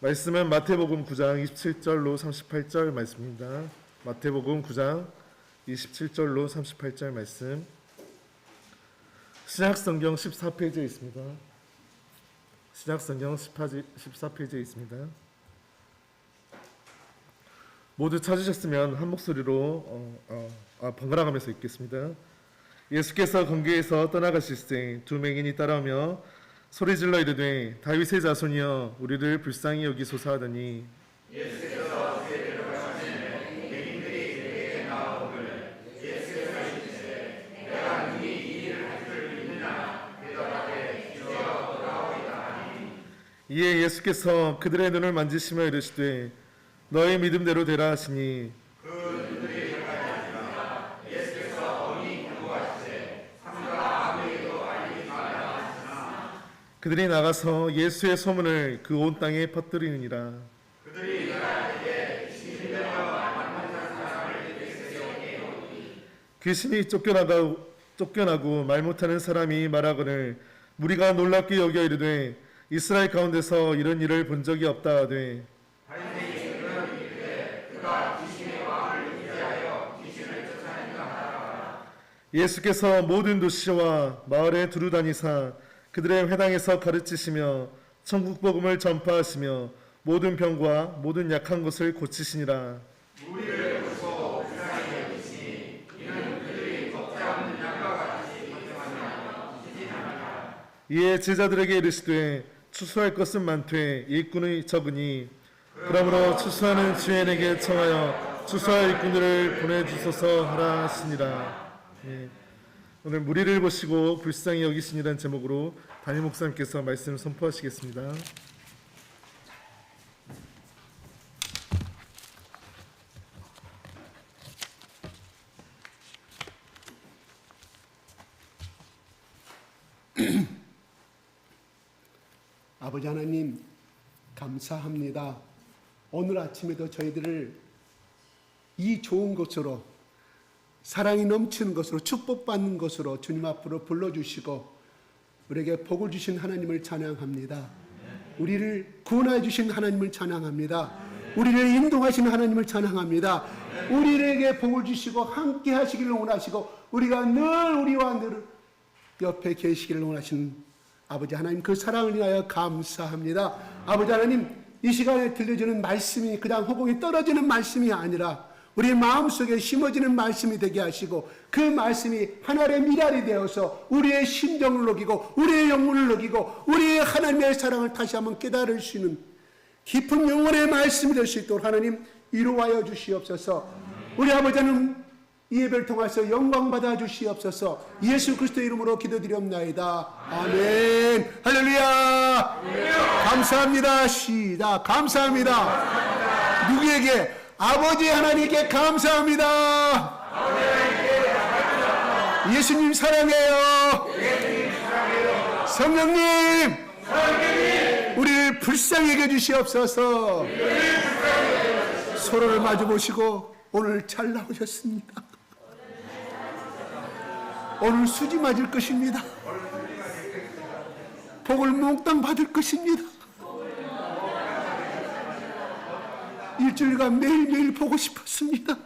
말씀은 마태복음 9장 27절로 38절 말씀입니다. 마태복음 9장 27절로 38절 말씀. 신약성경 14페이지에 있습니다. 신약성경 14페이지에 있습니다. 모두 찾으셨으면 한 목소리로 번갈아가면서 읽겠습니다. 예수께서 건기에서 떠나가실새 두 맹인이 따라오며 소리질러 이르되 다윗의 자손이여 우리를 불쌍히 여기소서 하더니 예수께서 그에게로 가시니 맹인들이 그에게 나아오거늘 예수께서 이르시되 내가 능히 이 일을 할 줄 믿느냐 대답하되 주여 보라오이다 하니 이에 예수께서 그들의 눈을 만지시며 이르시되 너의 믿음대로 되라 하시니 그들이 나가서 예수의 소문을 그 온 땅에 퍼뜨리니라. 그들이 이스라엘에게 귀신이 쫓겨나고 말 못하는 사람이 말하거늘 무리가 놀랍게 여겨 이르되 이스라엘 가운데서 이런 일을 본 적이 없다 하되 예수께서 모든 도시와 마을에 두루 다니사 그들의 회당에서 가르치시며 천국 복음을 전파하시며 모든 병과 모든 약한 것을 고치시니라. 우리를 보시고 불쌍히 여기시니 이는 그들이 먹지 않는 양과 같이 걱정하며 기진하니라. 이에 제자들에게 이르시되 추수할 것은 많되 일꾼이 적으니 그러므로 추수하는 주인에게 청하여 추수할 일꾼들을 보내주소서 하라 하시니라. 예. 오늘 무리를 보시고 불쌍히 여기시니라는 제목으로 담임 목사님께서 말씀을 선포하시겠습니다. 아버지 하나님 감사합니다. 오늘 아침에도 저희들을 이 좋은 곳으로 사랑이 넘치는 것으로 축복받는 것으로 주님 앞으로 불러주시고 우리에게 복을 주신 하나님을 찬양합니다. 우리를 구원해 주신 하나님을 찬양합니다. 우리를 인도하시는 하나님을 찬양합니다. 우리에게 복을 주시고 함께 하시기를 원하시고 우리가 늘 우리와 늘 옆에 계시기를 원하시는 아버지 하나님 그 사랑을 위하여 감사합니다. 아버지 하나님 이 시간에 들려주는 말씀이 그냥 허공에 떨어지는 말씀이 아니라 우리 마음속에 심어지는 말씀이 되게 하시고 그 말씀이 하나의 미랄이 되어서 우리의 심정을 녹이고 우리의 영혼을 녹이고 우리의 하나님의 사랑을 다시 한번 깨달을 수 있는 깊은 영혼의 말씀이 될 수 있도록 하나님 이루하여 주시옵소서. 우리 아버지는 이 예배를 통해서 영광 받아 주시옵소서. 예수 그리스도의 이름으로 기도드리옵나이다. 아멘. 할렐루야. 감사합니다. 시작. 감사합니다. 누구에게? 아버지 하나님께 감사합니다. 예수님 사랑해요. 성령님 우리를 불쌍히 여겨 주시옵소서. 서로를 마주보시고 오늘 잘 나오셨습니다. 오늘 수지 맞을 것입니다. 복을 몽땅 받을 것입니다. 일주일간 매일매일 보고 싶었습니다.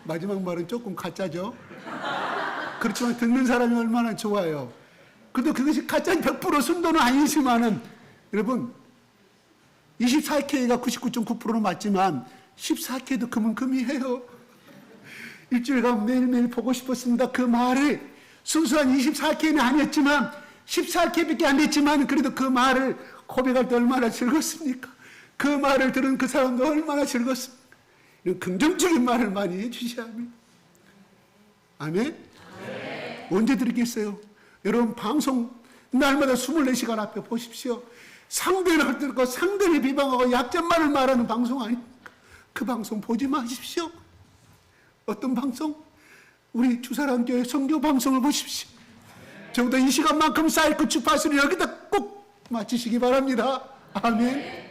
마지막 말은 조금 가짜죠. 그렇지만 듣는 사람이 얼마나 좋아요. 근데 그것이 가짜 100% 순도는 아니지만은 여러분 24K가 99.9%는 맞지만 14K도 금은금이에요. 일주일간 매일매일 보고 싶었습니다. 그 말을 순수한 24K는 아니었지만 14K밖에 안 됐지만 그래도 그 말을 고백할 때 얼마나 즐겁습니까? 그 말을 들은 그 사람도 얼마나 즐겁습니까? 이런 긍정적인 말을 많이 해주셔야 합니다. 아멘? 네. 언제 드리겠어요? 여러분 방송 날마다 24시간 앞에 보십시오. 상대를 헐뜯고 상대를 비방하고 약점만을 말하는 방송 아닙니까? 그 방송 보지 마십시오. 어떤 방송? 우리 주사랑교회 선교 방송을 보십시오. 적어도 이 시간만큼 쌓일 그 주파수를 여기다 꼭 맞추시기 바랍니다. 아멘.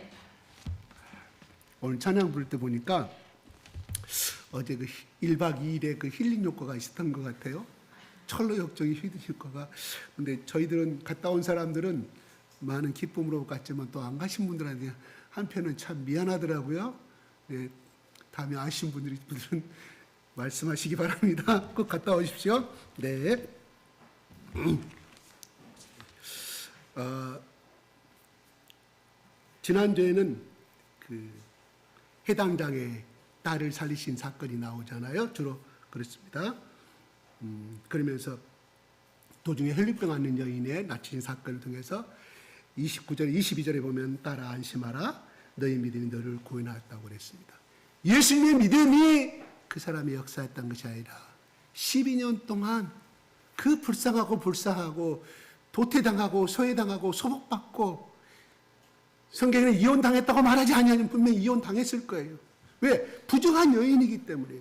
오늘 찬양 부를 때 보니까 어제 그 1박 2일에 그 힐링 효과가 있었던 것 같아요. 철로 역정이 휘두실까봐. 근데 저희들은 갔다 온 사람들은 많은 기쁨으로 갔지만 또 안 가신 분들한테 한편은 참 미안하더라고요. 네, 다음에 아신 분들은 말씀하시기 바랍니다. 꼭 갔다 오십시오. 네. 지난주에는 그 해당장의 딸을 살리신 사건이 나오잖아요. 주로 그렇습니다. 그러면서 도중에 혈류병 앓는 여인의 납치인 사건을 통해서 29절, 22절에 보면 따라 안심하라. 너희 믿음이 너를 구원하였다고 그랬습니다. 예수님의 믿음이 그 사람의 역사였던 것이 아니라 12년 동안 그 불쌍하고 도태당하고 소외당하고 소복받고 성경에는 이혼당했다고 말하지 않냐면 분명히 이혼당했을 거예요. 왜? 부정한 여인이기 때문에.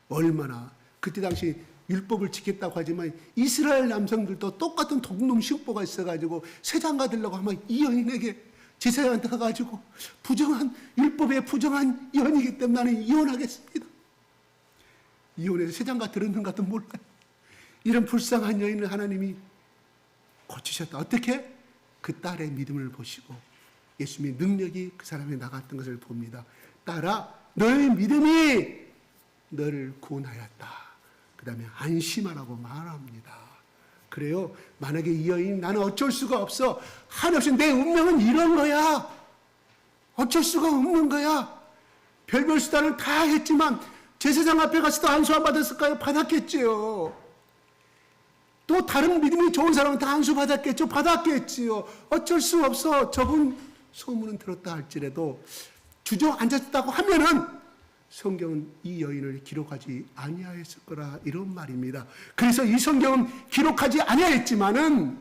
얼마나 그때 당시 율법을 지켰다고 하지만 이스라엘 남성들도 똑같은 독놈 시국보가 있어가지고 세장가 들려고 하면 이 여인에게 제사장한테 가가지고 부정한 율법에 부정한 여인이기 때문에 나는 이혼하겠습니다. 이혼해서 세장가 들었는가도 몰라요. 이런 불쌍한 여인을 하나님이 고치셨다. 어떻게? 그 딸의 믿음을 보시고 예수님의 능력이 그 사람에 나갔던 것을 봅니다. 딸아, 너의 믿음이 너를 구원하였다. 그 다음에 안심하라고 말합니다. 그래요. 만약에 이 여인 나는 어쩔 수가 없어. 한없이 내 운명은 이런 거야. 어쩔 수가 없는 거야. 별별 수단을 다 했지만 제사장 앞에 가서도 안수 안 받았을까요? 받았겠지요. 또 다른 믿음이 좋은 사람은 다 안수 받았겠죠? 받았겠지요. 어쩔 수 없어. 적은 소문은 들었다 할지라도 주저앉았다고 하면은 성경은 이 여인을 기록하지 아니하였을 거라 이런 말입니다. 그래서 이 성경은 기록하지 아니하였지만은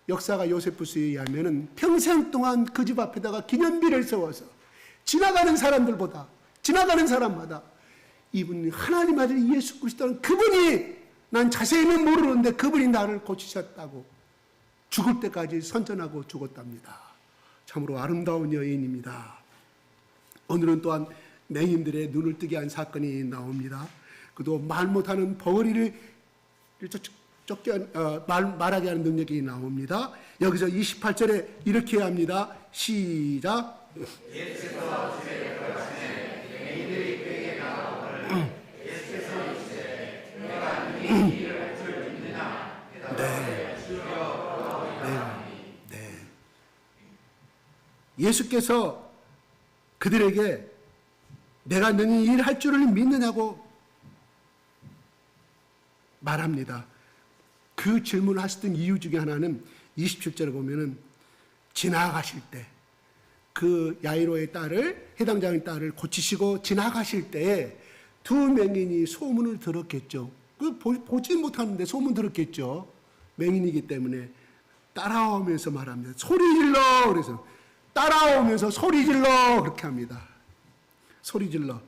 역사가 요세푸스에 의하면은 평생 동안 그 집 앞에다가 기념비를 세워서 지나가는 사람들마다 이분이 하나님 아들 예수 그리스도는 그분이 난 자세히는 모르는데 그분이 나를 고치셨다고 죽을 때까지 선전하고 죽었답니다. 참으로 아름다운 여인입니다. 오늘은 또한 맹인들의 눈을 뜨게 한 사건이 나옵니다. 그도 말 못하는 버거리를 말하게 하는 능력이 나옵니다. 여기서 28절에 이렇게 합니다. 시작. 예수께서 그들에게 내가 너희 일할 줄을 믿느냐고 말합니다. 그 질문을 하셨던 이유 중에 하나는 27절에 보면은 지나가실 때 그 야이로의 딸을 해당장의 딸을 고치시고 지나가실 때에 두 맹인이 소문을 들었겠죠. 보지 못하는데 소문 들었겠죠. 맹인이기 때문에 따라오면서 말합니다. 소리 질러. 그래서 따라오면서 소리 질러 그렇게 합니다. 소리 질러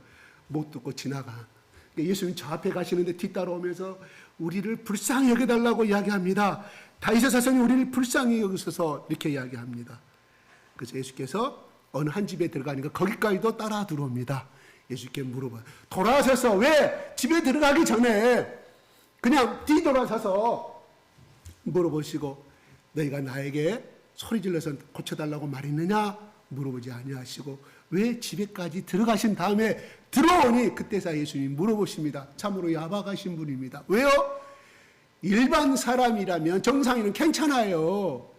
못 듣고 지나가. 예수님 저 앞에 가시는데 뒤따라오면서 우리를 불쌍히 여겨달라고 이야기합니다. 다윗의 자손이 우리를 불쌍히 여기셔서 이렇게 이야기합니다. 그래서 예수께서 어느 한 집에 들어가니까 거기까지도 따라 들어옵니다. 예수께 물어봐요. 돌아서서 왜 집에 들어가기 전에 그냥 뒤돌아서서 물어보시고 너희가 나에게 소리 질러서 고쳐달라고 말했느냐 물어보지 아니하시고 왜 집에까지 들어가신 다음에 들어오니 그때서 예수님이 물어보십니다. 참으로 야박하신 분입니다. 왜요? 일반 사람이라면 정상인은 괜찮아요.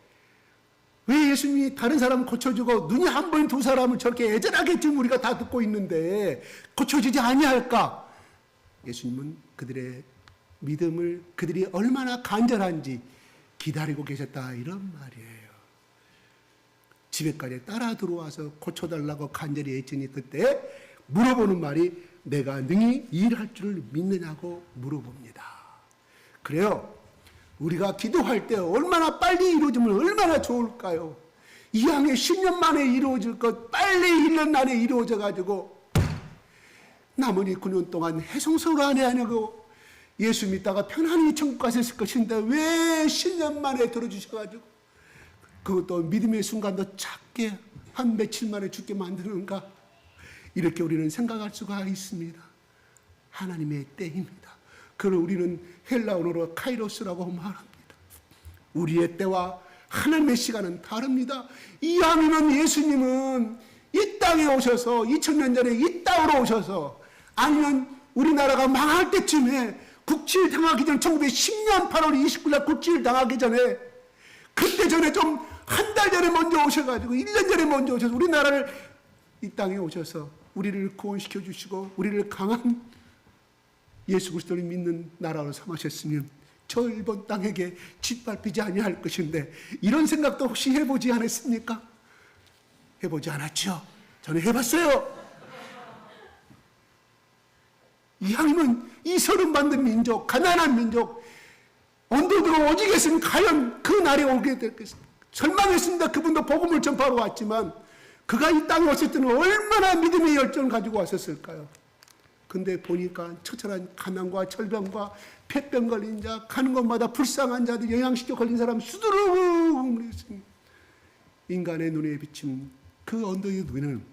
왜 예수님이 다른 사람 고쳐주고 눈이 한 번인 두 사람을 저렇게 애절하게 지금 우리가 다 듣고 있는데 고쳐지지 아니할까? 예수님은 그들의 믿음을 그들이 얼마나 간절한지 기다리고 계셨다 이런 말이에요. 집에까지 따라 들어와서 고쳐달라고 간절히 애쓰니 그때 물어보는 말이 내가 능히 일할 줄을 믿느냐고 물어봅니다. 그래요. 우리가 기도할 때 얼마나 빨리 이루어지면 얼마나 좋을까요? 이왕에 10년 만에 이루어질 것 빨리 1년 안에 이루어져가지고 나머지 9년 동안 해성소를 안 하냐고 예수 믿다가 편안히 천국 가셨을 것인데 왜 10년 만에 들어주셔가지고 그것도 믿음의 순간도 작게 한 며칠 만에 죽게 만드는가? 이렇게 우리는 생각할 수가 있습니다. 하나님의 때입니다. 그걸 우리는 헬라어로 카이로스라고 말합니다. 우리의 때와 하나님의 시간은 다릅니다. 이왕이면 예수님은 이 땅에 오셔서 2000년 전에 이 땅으로 오셔서, 아니면 우리나라가 망할 때쯤에 국치를 당하기 전 1910년 8월 29일 날 국치를 당하기 전에, 그때 전에 좀 한 달 전에 먼저 오셔가지고 1년 전에 먼저 오셔서 우리나라를 이 땅에 오셔서 우리를 구원시켜 주시고 우리를 강한 예수 그리스도를 믿는 나라로 삼으셨으면 저 일본 땅에게 짓밟히지 아니할 것인데, 이런 생각도 혹시 해보지 않았습니까? 해보지 않았죠? 저는 해봤어요. 이왕이면 이 서름받는 민족, 가난한 민족, 언도들어 오직했으면 과연 그 날이 오게 됐겠습니까? 절망했습니다. 그분도 복음을 전파하러 왔지만 그가 이 땅에 왔을 때는 얼마나 믿음의 열정을 가지고 왔었을까요? 근데 보니까 처절한 가난과 절병과 폐병 걸린 자, 가는 곳마다 불쌍한 자들, 영양실조 걸린 사람 수두룩 있습니다. 인간의 눈에 비친 그 언덕의 눈에는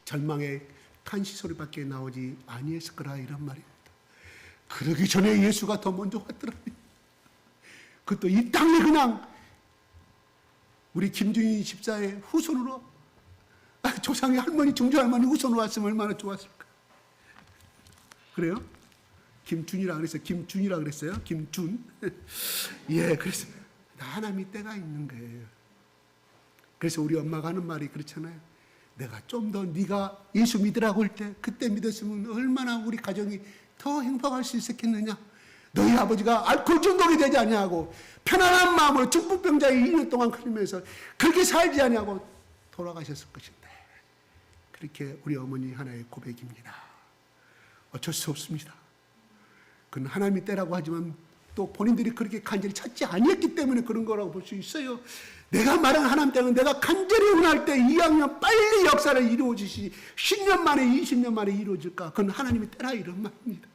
절망의 간시 소리밖에 나오지 아니했을 거라, 이런 말입니다. 그러기 전에 예수가 더 먼저 왔더라니. 그것도 이 땅에 그냥 우리 김준희 집사의 후손으로, 조상의 할머니, 중조 할머니 후손으로 왔으면 얼마나 좋았을까. 그래요? 김준이라 그랬어요. 김준이라 그랬어요. 김준. 예, 그래서 하나님이 때가 있는 거예요. 그래서 우리 엄마가 하는 말이 그렇잖아요. 내가 좀 더 네가 예수 믿으라고 할 때 그때 믿었으면 얼마나 우리 가정이 더 행복할 수 있었겠느냐. 너희 아버지가 알코올 중독이 되지 아니하고 편안한 마음으로 중풍병자에 2년 동안 걸리면서 그렇게 살지 아니하고 돌아가셨을 것인데, 그렇게 우리 어머니 하나의 고백입니다. 어쩔 수 없습니다. 그건 하나님의 때라고 하지만 또 본인들이 그렇게 간절히 찾지 아니했기 때문에 그런 거라고 볼 수 있어요. 내가 말한 하나님 때는 내가 간절히 원할 때 이왕이면 빨리 역사를 이루어지시, 10년 만에 20년 만에 이루어질까? 그건 하나님의 때라, 이런 말입니다.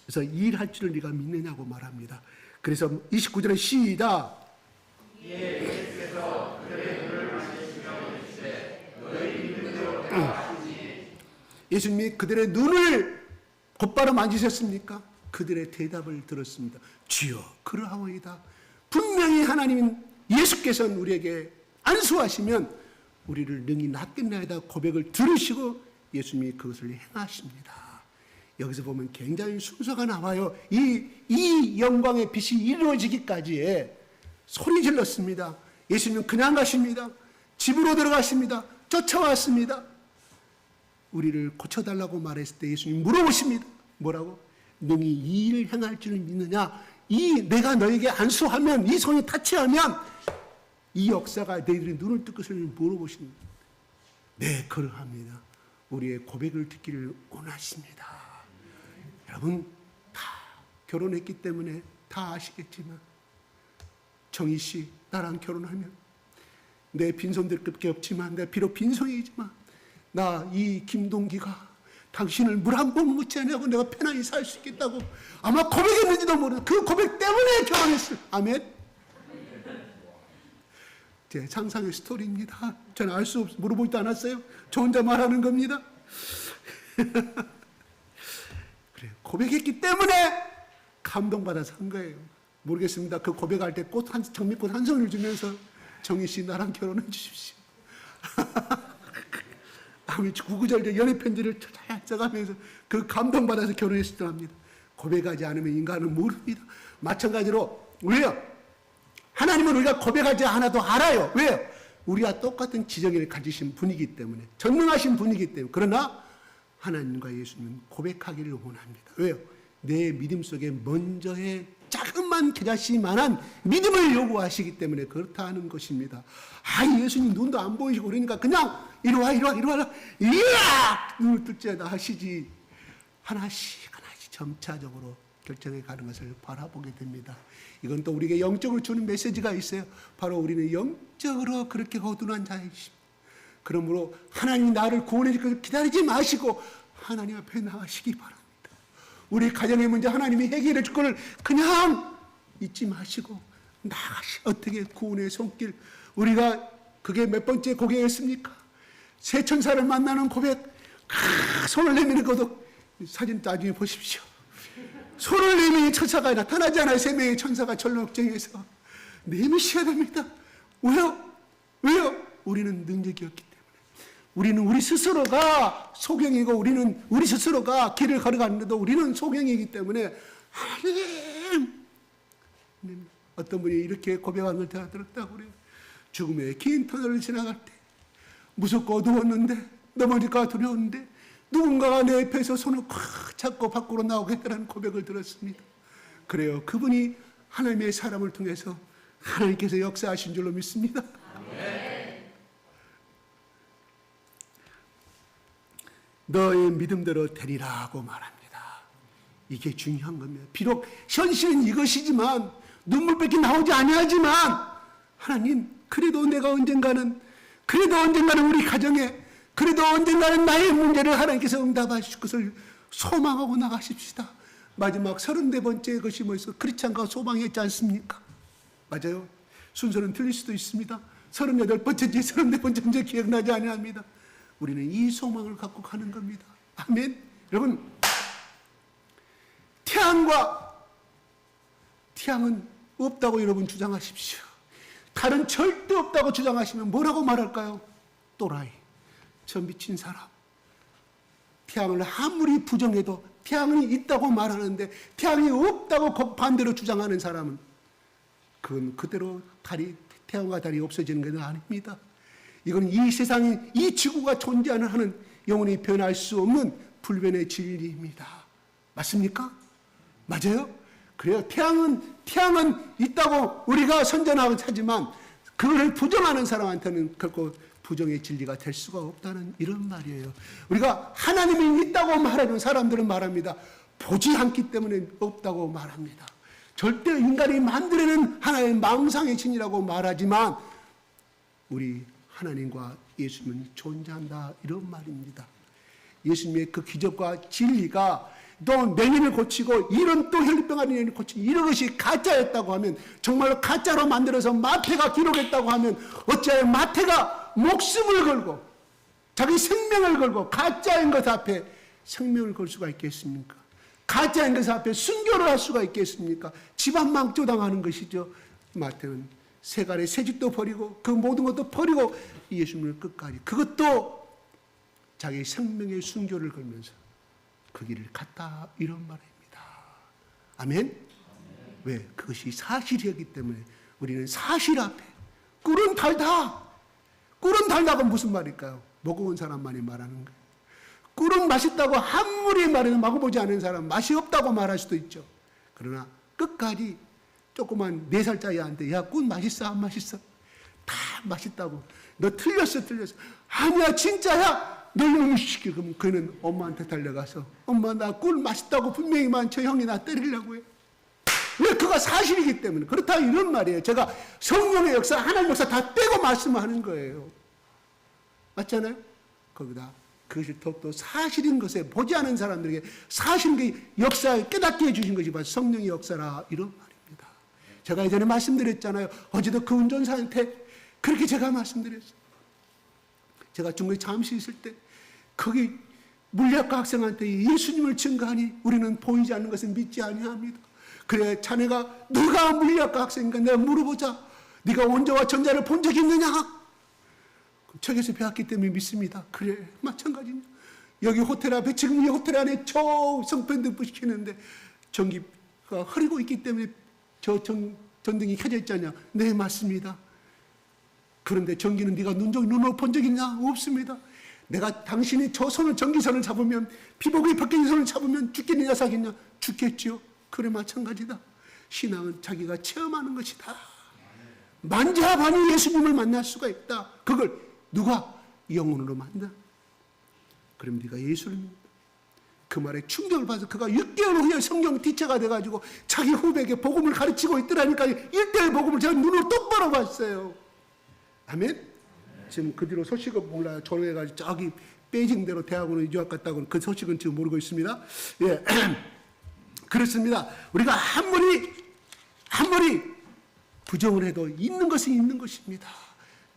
그래서 일할 줄을 네가 믿느냐고 말합니다. 그래서 29절에 시작. 예수께서 그들의 눈을 만지시며 이르시되 너희 믿는 대로 하시니. 예수님이 그들의 눈을 곧바로 만지셨습니까? 그들의 대답을 들었습니다. 주여 그러하오이다. 분명히 하나님 예수께서는 우리에게 안수하시면 우리를 능히 낫겠나이다 고백을 들으시고 예수님이 그것을 행하십니다. 여기서 보면 굉장히 순서가 나와요. 이 영광의 빛이 이루어지기까지에 소리 질렀습니다. 예수님은 그냥 가십니다. 집으로 들어가십니다. 쫓아왔습니다. 우리를 고쳐달라고 말했을 때 예수님이 물어보십니다. 뭐라고? 능히 이 일을 행할 줄을 믿느냐? 내가 너에게 안수하면, 이 손이 타치하면 이 역사가 너희들의 눈을 뜰 것을 물어보십니다. 네, 그러합니다. 우리의 고백을 듣기를 원하십니다. 여러분 다 결혼했기 때문에 다 아시겠지만, 정희 씨 나랑 결혼하면 내 빈손들밖에 없지만, 내 비록 빈손이지만 나 이 김동기가 당신을 물 한 번 묻지 않냐고 내가 편안히 살 수 있겠다고 아마 고백했는지도 모르는 그 고백 때문에 결혼했어요. 아멘. 제 상상의 스토리입니다. 저는 알 수 없어, 물어보지도 않았어요. 저 혼자 말하는 겁니다. 그래, 고백했기 때문에 감동받아서 한 거예요. 모르겠습니다. 그 고백할 때 장미꽃 한 송이를 주면서 정희 씨 나랑 결혼해 주십시오. 구구절절 연애 편지를 써가면서 그 감동받아서 결혼했을 줄 압니다. 고백하지 않으면 인간은 모릅니다. 마찬가지로 왜요? 하나님은 우리가 고백하지 않아도 알아요. 왜요? 우리와 똑같은 지정을 가지신 분이기 때문에, 전능하신 분이기 때문에. 그러나 하나님과 예수님은 고백하기를 원합니다. 왜요? 내 믿음 속에 먼저의 조금만 겨자씨만한 믿음을 요구하시기 때문에 그렇다 하는 것입니다. 예수님 눈도 안 보이시고 그러니까 그냥 이리 와 이야 눈을 뜰지어다 하시지, 하나씩 점차적으로 결정해 가는 것을 바라보게 됩니다. 이건 또 우리에게 영적으로 주는 메시지가 있어요. 바로 우리는 영적으로 그렇게 거둔한 자이십니다. 그러므로 하나님이 나를 구원해 줄 것을 기다리지 마시고 하나님 앞에 나가시기 바랍니다. 우리 가정의 문제 하나님이 해결해 줄 것을 그냥 잊지 마시고 나가시. 어떻게 구원의 손길, 우리가 그게 몇 번째 고백이었습니까? 새 천사를 만나는 고백, 손을 내미는 고독. 사진 나중에 보십시오. 손을 내미는 천사가 나타나지 않아요. 3명의 천사가 전력정에서 내미셔야 됩니다. 왜요? 우리는 능력이 없기 때문에. 우리는 우리 스스로가 소경이고, 우리는 우리 스스로가 길을 걸어가는데도 우리는 소경이기 때문에 하나님, 어떤 분이 이렇게 고백한 걸 제가 들었다고 그래요. 죽음의 긴 터널을 지나갈 때 무섭고 어두웠는데, 넘어질까 두려웠는데 누군가가 내 옆에서 손을 꽉 잡고 밖으로 나오겠다는 고백을 들었습니다. 그래요. 그분이 하나님의 사람을 통해서 하나님께서 역사하신 줄로 믿습니다. 너의 믿음대로 되리라고 말합니다. 이게 중요한 겁니다. 비록 현실은 이것이지만, 눈물밖에 나오지 아니하지만, 하나님, 그래도 언젠가는 우리 가정에, 그래도 언젠가는 나의 문제를 하나님께서 응답하실 것을 소망하고 나가십시다. 마지막 34번째 것이 뭐였어? 크리스찬과 소망했지 않습니까? 맞아요. 순서는 틀릴 수도 있습니다. 38번째인지 34번째인지 기억나지 아니합니다. 우리는 이 소망을 갖고 가는 겁니다. 아멘. 여러분, 태양은 없다고 여러분 주장하십시오. 달은 절대 없다고 주장하시면 뭐라고 말할까요? 또라이, 저 미친 사람. 태양을 아무리 부정해도 태양이 있다고 말하는데 태양이 없다고 반대로 주장하는 사람은 그건 그대로 태양과 달이 없어지는 것은 아닙니다. 이건 이 세상이, 이 지구가 존재하는 하는 영원히 변할 수 없는 불변의 진리입니다. 맞습니까? 맞아요? 그래요. 태양은 있다고 우리가 선전하고 하지만 그걸 부정하는 사람한테는 결코 부정의 진리가 될 수가 없다는 이런 말이에요. 우리가 하나님이 있다고 말하는 사람들은 말합니다. 보지 않기 때문에 없다고 말합니다. 절대 인간이 만들어낸 하나의 망상의 신이라고 말하지만 우리 하나님과 예수님은 존재한다, 이런 말입니다. 예수님의 그 기적과 진리가 또 맹인을 고치고 이런 또 혈류병 앓는 여인을 고치고 이런 것이 가짜였다고 하면, 정말로 가짜로 만들어서 마태가 기록했다고 하면 어찌하여 마태가 목숨을 걸고 자기 생명을 걸고 가짜인 것 앞에 생명을 걸 수가 있겠습니까? 가짜인 것 앞에 순교를 할 수가 있겠습니까? 집안 망조당하는 것이죠. 마태는 세간의 새집도 버리고 그 모든 것도 버리고 예수님을 끝까지, 그것도 자기 생명의 순교를 걸면서 그 길을 갔다, 이런 말입니다. 아멘? 왜? 그것이 사실이었기 때문에 우리는 사실 앞에 꿀은 달다. 꿀은 달다가 무슨 말일까요? 먹어본 사람만이 말하는 거예요. 꿀은 맛있다고 아무리 말해도 먹어보지 않은 사람 맛이 없다고 말할 수도 있죠. 그러나 끝까지 조그만 4살짜리 한테 야, 꿀 맛있어 안 맛있어? 다 맛있다고. 너 틀렸어. 아니야 진짜야. 너 이놈의 시키. 그러면 그는 엄마한테 달려가서 엄마 나 꿀 맛있다고 분명히만 저 형이 나 때리려고 해. 왜? 그가 사실이기 때문에. 그렇다 이런 말이에요. 제가 성령의 역사, 하나님의 역사 다 떼고 말씀하는 거예요. 맞잖아요? 거기다 그것이 더욱더 사실인 것에 보지 않은 사람들에게 사실의 역사에 깨닫게 해주신 것이 바로 성령의 역사라, 이런 말입니다. 제가 예전에 말씀드렸잖아요. 어제도 그 운전사한테 그렇게 제가 말씀드렸어요. 제가 중국에 잠시 있을 때 거기 물리학과 학생한테 예수님을 증거하니 우리는 보이지 않는 것은 믿지 아니합니다. 그래, 자네가 누가 물리학과 학생인가 내가 물어보자. 네가 원자와 전자를 본 적이 있느냐? 책에서 배웠기 때문에 믿습니다. 그래, 마찬가지입니다. 여기 호텔 앞에, 지금 이 호텔 안에 저 성편등 부시키는데 전기가 흐르고 있기 때문에 저 전등이 켜져 있잖냐? 네, 맞습니다. 그런데 전기는 네가 눈으로 본 적 있냐? 없습니다. 내가 당신이 저 손을, 전기선을 잡으면, 피복이 벗겨진 손을 잡으면 죽겠느냐 사겠냐? 죽겠지요. 그래, 마찬가지다. 신앙은 자기가 체험하는 것이다. 만져봐니 예수님을 만날 수가 있다. 그걸 누가? 영혼으로 만나. 그럼 네가 예수를 믿는다. 그 말에 충격을 받아서 그가 6개월 후에 성경 티처가 돼가지고 자기 후배에게 복음을 가르치고 있더라니까 1대1 복음을 제가 눈으로 똑바로 봤어요. 아멘? 지금 그 뒤로 소식은 몰라요. 졸업해가지고 저기 베이징대로 대학원에 유학 갔다고는 그 소식은 지금 모르고 있습니다. 예. 그렇습니다. 우리가 아무리 부정을 해도 있는 것은 있는 것입니다.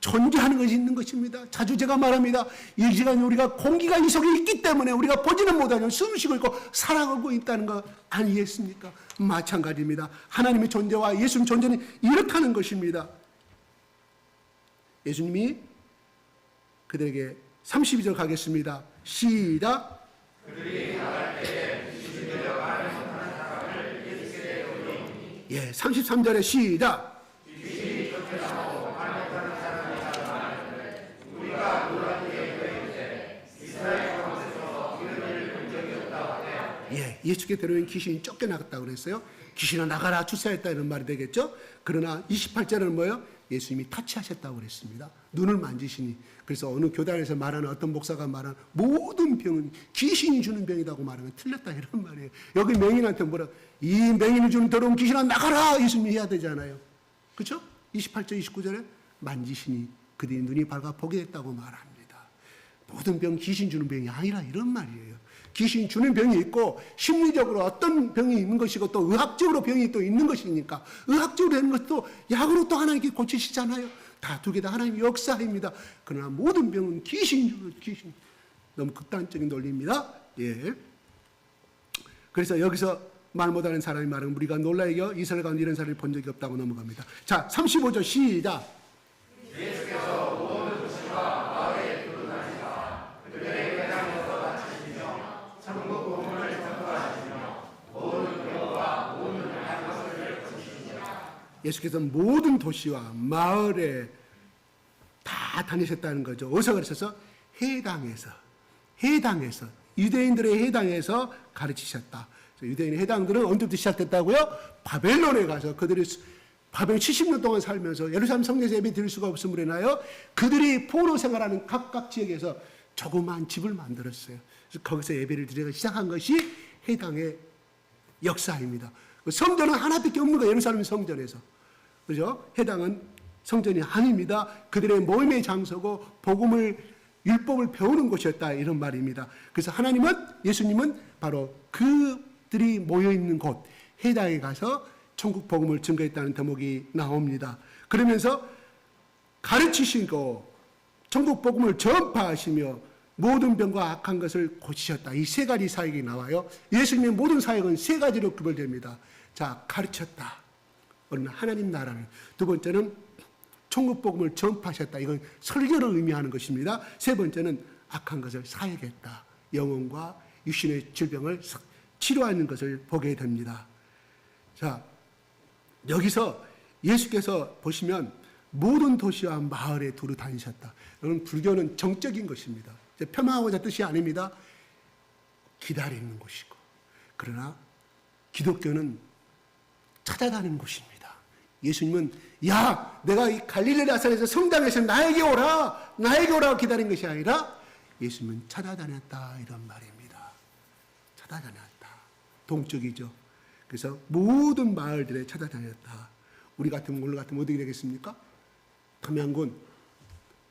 존재하는 것이 있는 것입니다. 자주 제가 말합니다. 이 시간 우리가 공기가 이 속에 있기 때문에 우리가 보지는 못하지만 숨 쉬고 있고 살아가고 있다는 거 아니겠습니까? 마찬가지입니다. 하나님의 존재와 예수님 존재는 이렇다는 것입니다. 예수님이 그들에게 32절 가겠습니다. 시작. 예, 33절에 시작. 예, 예수께 데려온 귀신이 쫓겨나갔다고 그랬어요. 귀신아 나가라 주사했다 이런 말이 되겠죠. 그러나 28절에는 뭐예요? 예수님이 터치하셨다고 그랬습니다. 눈을 만지시니. 그래서 어느 교단에서 말하는 어떤 목사가 말하는 모든 병은 귀신이 주는 병이라고 말하면 틀렸다 이런 말이에요. 여기 맹인한테 뭐라 이 맹인이 주는 더러운 귀신아 나가라 예수님이 해야 되잖아요. 그렇죠? 28절 29절에 만지시니 그들이 눈이 밝아 보게 됐다고 말합니다. 모든 병 귀신 주는 병이 아니라 이런 말이에요. 귀신 주는 병이 있고 심리적으로 어떤 병이 있는 것이고 또 의학적으로 병이 또 있는 것이니까 의학적으로 되는 것도 약으로 또 하나님께 고치시잖아요. 다 두 개 다 하나님의 역사입니다. 그러나 모든 병은 귀신 너무 극단적인 논리입니다. 예. 그래서 여기서 말 못하는 사람이 말하면 우리가 놀라 여겨 이스라엘 가운데 이런 사람을 본 적이 없다고 넘어갑니다. 자, 35절 시작. 예수께서 모든 도시와 마을에 다 다니셨다는 거죠. 어디서 그러셔서 해당에서 유대인들의 해당에서 가르치셨다. 유대인의 해당들은 언제부터 시작됐다고요? 바벨론에 가서 그들이 바벨론 70년 동안 살면서 예루살렘 성전에서 예배 드릴 수가 없음으로 인하여 그들이 포로 생활하는 각각 지역에서 조그만 집을 만들었어요. 그래서 거기서 예배를 드리기 시작한 것이 해당의 역사입니다. 성전은 하나밖에 없는 거예요. 예루살렘 성전에서. 그죠? 해당은 성전이 아닙니다. 그들의 모임의 장소고 복음을 율법을 배우는 곳이었다 이런 말입니다. 그래서 하나님은 예수님은 바로 그들이 모여 있는 곳 해당에 가서 천국 복음을 증거했다는 대목이 나옵니다. 그러면서 가르치시고 천국 복음을 전파하시며 모든 병과 악한 것을 고치셨다. 이 세 가지 사역이 나와요. 예수님의 모든 사역은 세 가지로 구별됩니다. 자, 가르쳤다. 하나님 나라를. 두 번째는 천국 복음을 전파하셨다. 이건 설교를 의미하는 것입니다. 세 번째는 악한 것을 사역했다. 영혼과 육신의 질병을 치료하는 것을 보게 됩니다. 자, 여기서 예수께서 보시면 모든 도시와 마을에 두루 다니셨다. 여러분, 불교는 정적인 것입니다. 폄하하고자 뜻이 아닙니다. 기다리는 곳이고. 그러나 기독교는 찾아다니는 곳입니다. 예수님은 야 내가 이 갈릴리 나사렛에서 성당에서 나에게 오라 기다린 것이 아니라 예수님은 찾아다녔다 이런 말입니다. 찾아다녔다. 동적이죠. 그래서 모든 마을들에 찾아다녔다. 우리 같으면 오늘 같으면 어떻게 되겠습니까? 담양군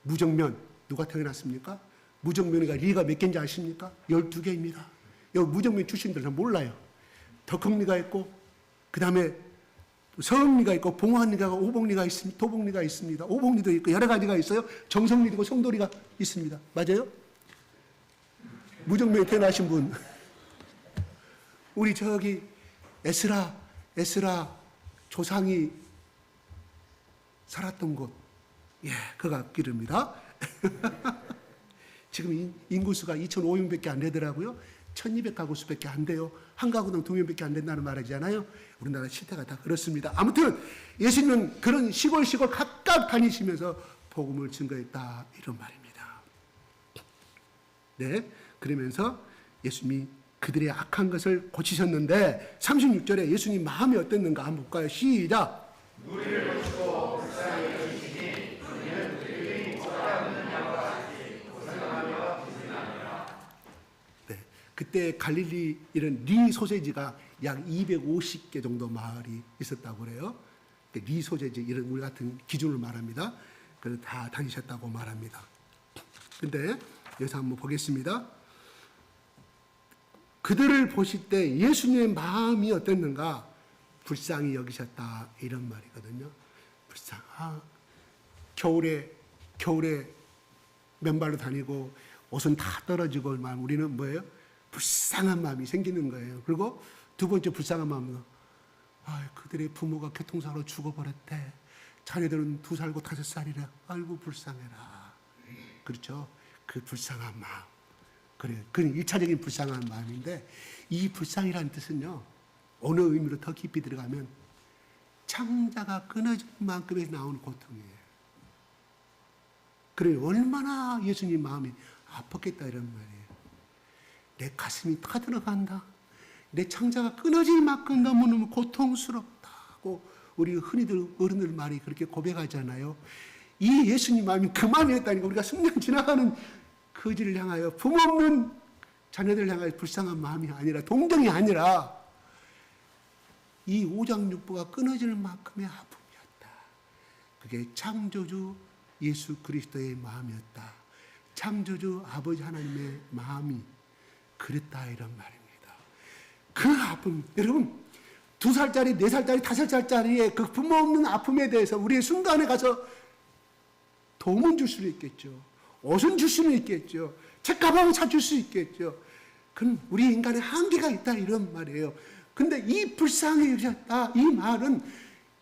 무정면 누가 태어났습니까? 무정면이가 리가 몇 개인지 아십니까? 12개입니다. 여기 무정면 출신들은 몰라요. 덕흥리가 있고 그 다음에 서흥리가 있고 봉화리가 오봉리가 있습니다. 도봉리가 있습니다. 오봉리도 있고 여러 가지가 있어요. 정성리도 있고 성도리가 있습니다. 맞아요? 무정면에 태어나신 분. 우리 저기 에스라 조상이 살았던 곳. 예, 그가 기릅니다. 지금 인구수가 2,500밖에 안 되더라고요. 1,200가구수밖에 안 돼요. 한 가구당 2명밖에 안 된다는 말이잖아요. 우리나라 실태가 다 그렇습니다. 아무튼 예수님은 그런 시골 각각 다니시면서 복음을 증거했다 이런 말입니다. 네, 그러면서 예수님이 그들의 악한 것을 고치셨는데 36절에 예수님 마음이 어땠는가 한번 볼까요? 시작. 우리를 고치고 불쌍히 여기시니 우리는 그들이 찾아오는 양과 같이 고생하며 부진하니라. 네, 그때 갈릴리 이런 리 소세지가 약 250개 정도 마을이 있었다고 그래요. 리 소세지 이런 우리 같은 기준을 말합니다. 그래서 다 다니셨다고 말합니다. 근데 여기서 한번 보겠습니다. 그들을 보실 때 예수님의 마음이 어땠는가? 불쌍히 여기셨다 이런 말이거든요. 겨울에 겨울에 맨발로 다니고 옷은 다 떨어지고 우리는 뭐예요? 불쌍한 마음이 생기는 거예요. 그리고 두 번째 불쌍한 마음은 그들의 부모가 교통사고로 죽어버렸대. 자녀들은 2살고 5살이라. 아이고 불쌍해라. 그렇죠? 그 불쌍한 마음. 그래, 그건 1차적인 불쌍한 마음인데, 이 불쌍이라는 뜻은요, 어느 의미로 더 깊이 들어가면 창자가 끊어질 만큼에 나오는 고통이에요. 그래, 얼마나 예수님 마음이 아팠겠다 이런 말이에요. 내 가슴이 타들어간다. 내 창자가 끊어질 만큼 너무너무 고통스럽다고 우리 흔히들 어른들 말이 그렇게 고백하잖아요. 이 예수님 마음이 그 마음이었다니까. 우리가 순간 지나가는 거지를 향하여, 부모 없는 자녀들을 향하여 불쌍한 마음이 아니라, 동정이 아니라 이 오장육부가 끊어질 만큼의 아픔이었다. 그게 창조주 예수 그리스도의 마음이었다. 창조주 아버지 하나님의 마음이 그랬다 이런 말입니다. 그 아픔, 여러분 2살짜리, 4살짜리, 5살짜리의 그 부모 없는 아픔에 대해서 우리의 순간에 가서 도움은 줄 수는 있겠죠. 옷은 줄 수는 있겠죠. 책가방을 사줄 수 있겠죠. 그건 우리 인간의 한계가 있다 이런 말이에요. 근데 이 불쌍히 여기셨다 이 말은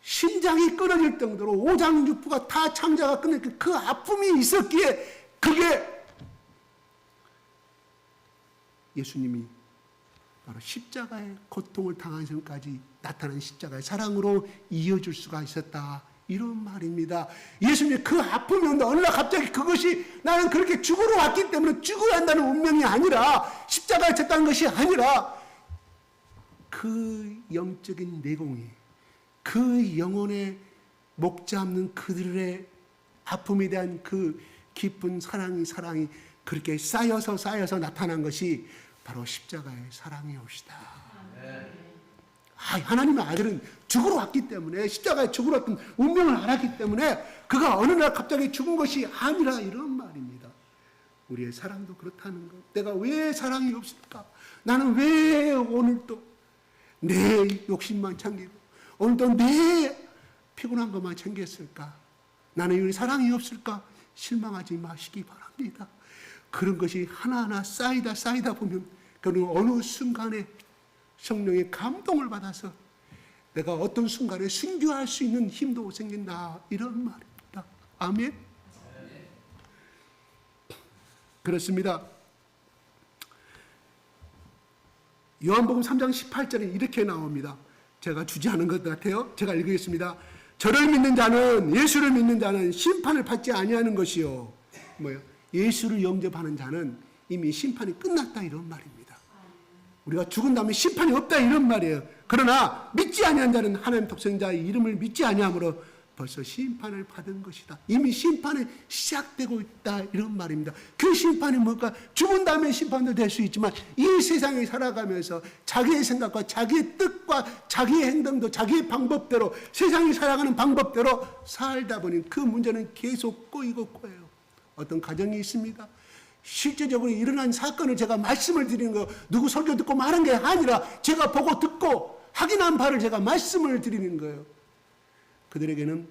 심장이 끊어질 정도로 오장육부가 다 창자가 끊어질 그 아픔이 있었기에, 그게 예수님이 바로 십자가의 고통을 당하면서까지 나타난 십자가의 사랑으로 이어줄 수가 있었다 이런 말입니다. 예수님의 그 아픔이었는데 어느 날 갑자기 그것이 나는 그렇게 죽으러 왔기 때문에 죽어야 한다는 운명이 아니라, 십자가에 졌다는 것이 아니라, 그 영적인 내공이, 그 영혼의 목 잡는 그들의 아픔에 대한 그 깊은 사랑이 그렇게 쌓여서 나타난 것이 바로 십자가의 사랑이옵시다. 하나님의 아들은 죽으러 왔기 때문에, 십자가에 죽으러 왔던 운명을 알았기 때문에 그가 어느 날 갑자기 죽은 것이 아니라 이런 말입니다. 우리의 사랑도 그렇다는 것. 내가 왜 사랑이 없을까? 나는 왜 오늘도 내 욕심만 챙기고 오늘도 내 피곤한 것만 챙겼을까? 나는 왜 사랑이 없을까? 실망하지 마시기 바랍니다. 그런 것이 하나하나 쌓이다 보면 그는 어느 순간에 성령의 감동을 받아서 내가 어떤 순간에 순교할 수 있는 힘도 생긴다 이런 말입니다. 아멘. 그렇습니다. 요한복음 3장 18절에 이렇게 나옵니다. 제가 주지 않은 것 같아요. 제가 읽겠습니다. 저를 믿는 자는, 예수를 믿는 자는 심판을 받지 아니하는 것이요. 뭐요? 예수를 영접하는 자는 이미 심판이 끝났다 이런 말입니다. 우리가 죽은 다음에 심판이 없다 이런 말이에요. 그러나 믿지 아니한 자는 하나님 독생자의 이름을 믿지 아니함으로 벌써 심판을 받은 것이다. 이미 심판이 시작되고 있다 이런 말입니다. 그 심판이 뭘까? 죽은 다음에 심판도 될 수 있지만 이 세상에 살아가면서 자기의 생각과 자기의 뜻과 자기의 행동도 자기의 방법대로, 세상이 살아가는 방법대로 살다 보니 그 문제는 계속 꼬이고 꼬여요. 어떤 가정이 있습니다. 실제적으로 일어난 사건을 제가 말씀을 드리는 거, 누구 설교 듣고 말한 게 아니라 제가 보고 듣고 확인한 바를 제가 말씀을 드리는 거예요. 그들에게는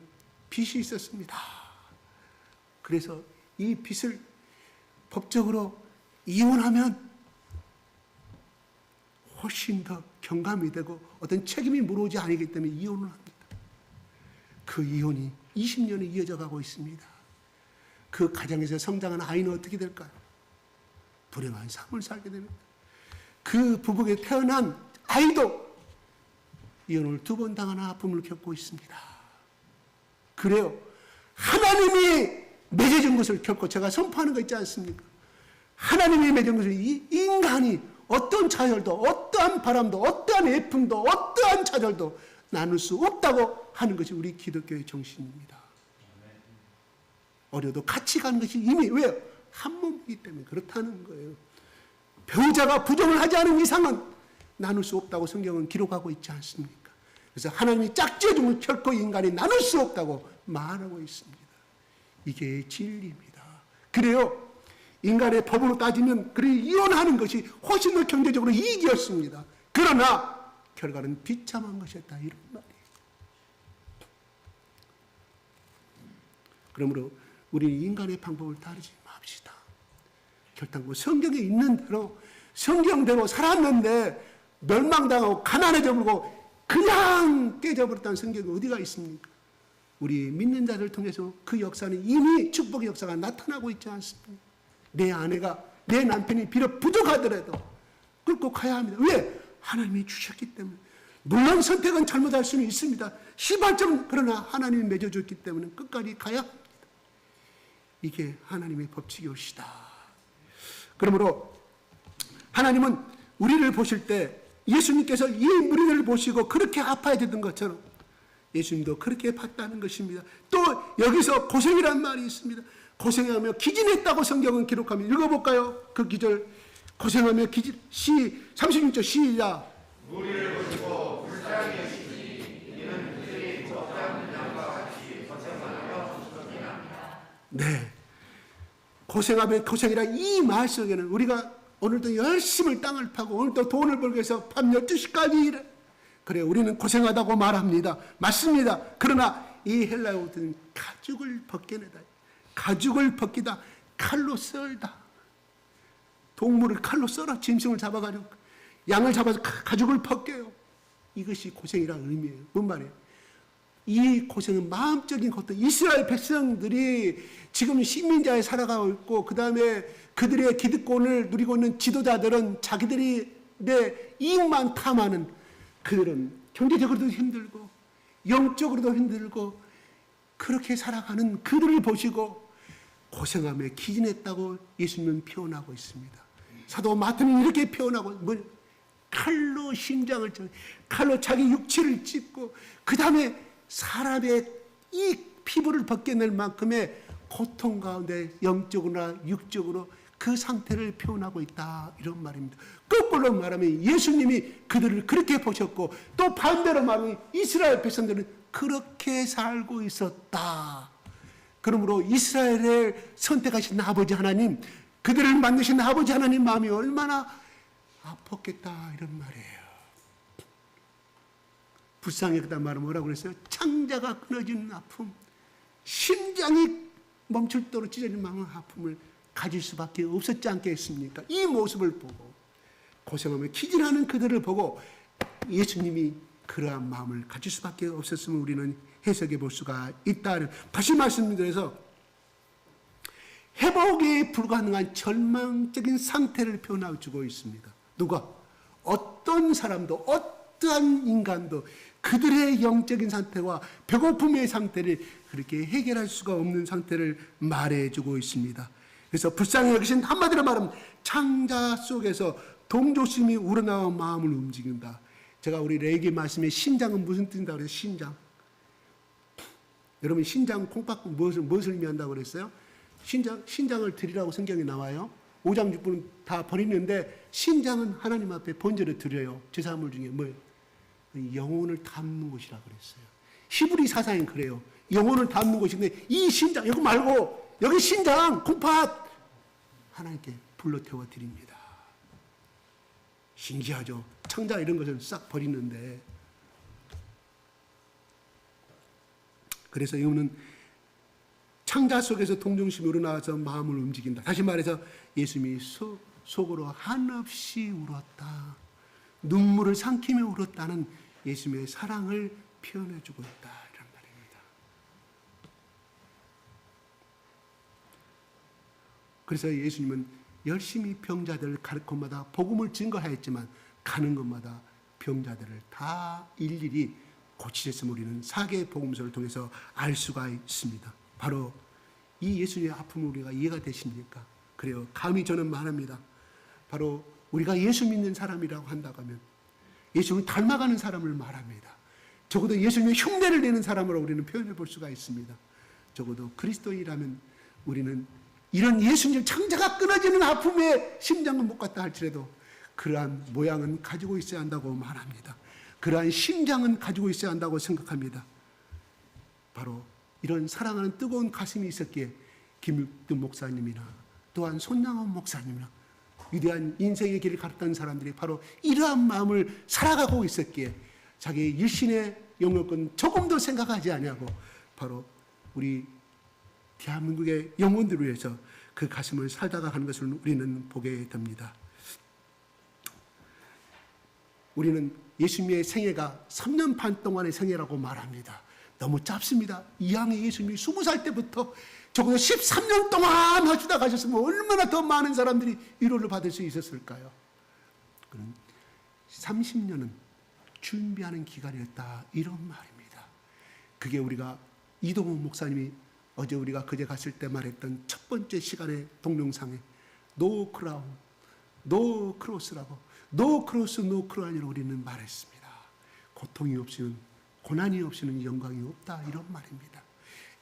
빚이 있었습니다. 그래서 이 빚을 법적으로 이혼하면 훨씬 더 경감이 되고 어떤 책임이 물어오지 않기 때문에 이혼을 합니다. 그 이혼이 20년이 이어져 가고 있습니다. 그 가정에서 성장한 아이는 어떻게 될까요? 불행한 삶을 살게 됩니다. 그 부부에 태어난 아이도 이혼을 2번 당하는 아픔을 겪고 있습니다. 그래요. 하나님이 맺어준 것을 결코 제가 선포하는 거 있지 않습니까? 하나님이 맺은 것을 이 인간이 어떤 차별도, 어떠한 바람도, 어떠한 애픔도, 어떠한 차별도 나눌 수 없다고 하는 것이 우리 기독교의 정신입니다. 어려도 같이 가는 것이 이미 왜요? 한 몸이기 때문에 그렇다는 거예요. 배우자가 부정을 하지 않은 이상은 나눌 수 없다고 성경은 기록하고 있지 않습니까? 그래서 하나님이 짝지어 준 걸 결코 인간이 나눌 수 없다고 말하고 있습니다. 이게 진리입니다. 그래요. 인간의 법으로 따지면 그래 이혼하는 것이 훨씬 더 경제적으로 이익이었습니다. 그러나 결과는 비참한 것이었다 이런 말이에요. 그러므로 우리 인간의 방법을 따르지 맙시다. 결단코 성경에 있는 대로 성경대로 살았는데 멸망당하고 가난해져 버리고 그냥 깨져버렸다는 성경이 어디가 있습니까? 우리 믿는 자들 통해서 그 역사는 이미 축복의 역사가 나타나고 있지 않습니까? 내 아내가 내 남편이 비록 부족하더라도 끌고 가야 합니다. 왜? 하나님이 주셨기 때문에. 물론 선택은 잘못할 수는 있습니다. 시발점 그러나 하나님이 맺어줬기 때문에 끝까지 가야 합니다. 이게 하나님의 법칙이옵시다. 그러므로 하나님은 우리를 보실 때 예수님께서 이 무리들을 보시고 그렇게 아파야 되던 것처럼 예수님도 그렇게 봤다는 것입니다. 또 여기서 고생이란 말이 있습니다. 고생하며 기진했다고 성경은 기록합니다. 읽어볼까요? 그 기절. 고생하며 기진. 36절 시작. 무리를 보시고 불쌍히 여기시니 이는 그들이 먹잡는 양과 같이 고생하며 죽었느니라. 네. 고생하며 고생이라 이 말 속에는 우리가 오늘도 열심히 땅을 파고 오늘도 돈을 벌기 위해서 밤 12시까지 일해. 그래 우리는 고생하다고 말합니다. 맞습니다. 그러나 이 헬라어들은 가죽을 벗겨내다. 가죽을 벗기다. 칼로 썰다. 동물을 칼로 썰어 짐승을 잡아가지고 양을 잡아서 가죽을 벗겨요. 이것이 고생이라는 의미예요. 뭔 말이에요? 이 고생은 마음적인 고통. 이스라엘 백성들이 지금 식민자에 살아가고 있고 그 다음에 그들의 기득권을 누리고 있는 지도자들은 자기들이 내 이익만 탐하는 그들은 경제적으로도 힘들고 영적으로도 힘들고 그렇게 살아가는 그들을 보시고 고생하며 기진했다고 예수님은 표현하고 있습니다. 사도 마태는 이렇게 표현하고 칼로 심장을 쳐 칼로 자기 육체를 찢고 그 다음에 사람의 이 피부를 벗겨낼 만큼의 고통 가운데 영적으로나 육적으로 그 상태를 표현하고 있다 이런 말입니다. 거꾸로 말하면 예수님이 그들을 그렇게 보셨고 또 반대로 말하면 이스라엘 백성들은 그렇게 살고 있었다. 그러므로 이스라엘을 선택하신 아버지 하나님, 그들을 만드신 아버지 하나님 마음이 얼마나 아팠겠다 이런 말이에요. 불쌍하다는 말은 뭐라고 그랬어요? 창자가 끊어지는 아픔, 심장이 멈출 대로 찢어지는 만한 아픔을 가질 수밖에 없었지 않겠습니까? 이 모습을 보고 고생하며 기진하는 그들을 보고 예수님이 그러한 마음을 가질 수밖에 없었음을 우리는 해석해 볼 수가 있다. 다시 말씀드려서 회복이 불가능한 절망적인 상태를 표현하고 주고 있습니다. 누가? 어떤 사람도 어떠한 인간도 그들의 영적인 상태와 배고픔의 상태를 그렇게 해결할 수가 없는 상태를 말해주고 있습니다. 그래서 불쌍히 여기신 한마디로 말하면 창자 속에서 동조심이 우러나와 마음을 움직인다. 제가 우리 레기 말씀에 신장은 무슨 뜻인다고 그래서 신장. 여러분 신장 콩팥 무엇을 의미한다고 그랬어요? 신장을 드리라고 성경에 나와요. 5장 6부는 다 버리는데 신장은 하나님 앞에 번제를 드려요. 제사물 중에 뭐예요? 영혼을 담는 곳이라고 그랬어요. 히브리 사상은 그래요. 영혼을 담는 곳인데 이 신장, 이거 말고 여기 신장, 콩팥 하나님께 불러 태워 드립니다. 신기하죠. 창자 이런 것을 싹 버리는데 그래서 이거는 창자 속에서 동정심이 우러나와서 마음을 움직인다. 다시 말해서 예수님이 속으로 한없이 울었다. 눈물을 삼키며 울었다는 예수님의 사랑을 표현해주고 있다. 이런 말입니다. 그래서 예수님은 열심히 병자들을 가는 곳마다 복음을 증거하였지만 가는 곳마다 병자들을 다 일일이 고치셨음을 우리는 사계 복음서를 통해서 알 수가 있습니다. 바로 이 예수님의 아픔을 우리가 이해가 되십니까? 그래요. 감히 저는 말합니다. 바로 우리가 예수 믿는 사람이라고 한다고 하면 예수님을 닮아가는 사람을 말합니다. 적어도 예수님의 흉내를 내는 사람으로 우리는 표현해 볼 수가 있습니다. 적어도 그리스도인이라면 우리는 이런 예수님 창자가 끊어지는 아픔에 심장은 못 갔다 할지라도 그러한 모양은 가지고 있어야 한다고 말합니다. 그러한 심장은 가지고 있어야 한다고 생각합니다. 바로 이런 사랑하는 뜨거운 가슴이 있었기에 김육두 목사님이나 또한 손양원 목사님이나 위대한 인생의 길을 갔던 사람들이 바로 이러한 마음을 살아가고 있었기에 자기의 일신의 영역은 조금도 생각하지 아니하고 바로 우리 대한민국의 영혼들을 위해서 그 가슴을 살다가 하는 것을 우리는 보게 됩니다. 우리는 예수님의 생애가 3년 반 동안의 생애라고 말합니다. 너무 짧습니다. 이왕에 예수님이 20살 때부터 적어도 13년 동안 하시다 가셨으면 얼마나 더 많은 사람들이 위로를 받을 수 있었을까요? 그는 30년은 준비하는 기간이었다, 이런 말입니다. 그게 우리가 이동훈 목사님이 어제 우리가 그제 갔을 때 말했던 첫 번째 시간의 동영상에 노 크라운, 노 크로스라고, 노 크로스, 노 크라운이라고 우리는 말했습니다. 고통이 없이는, 고난이 없이는 영광이 없다, 이런 말입니다.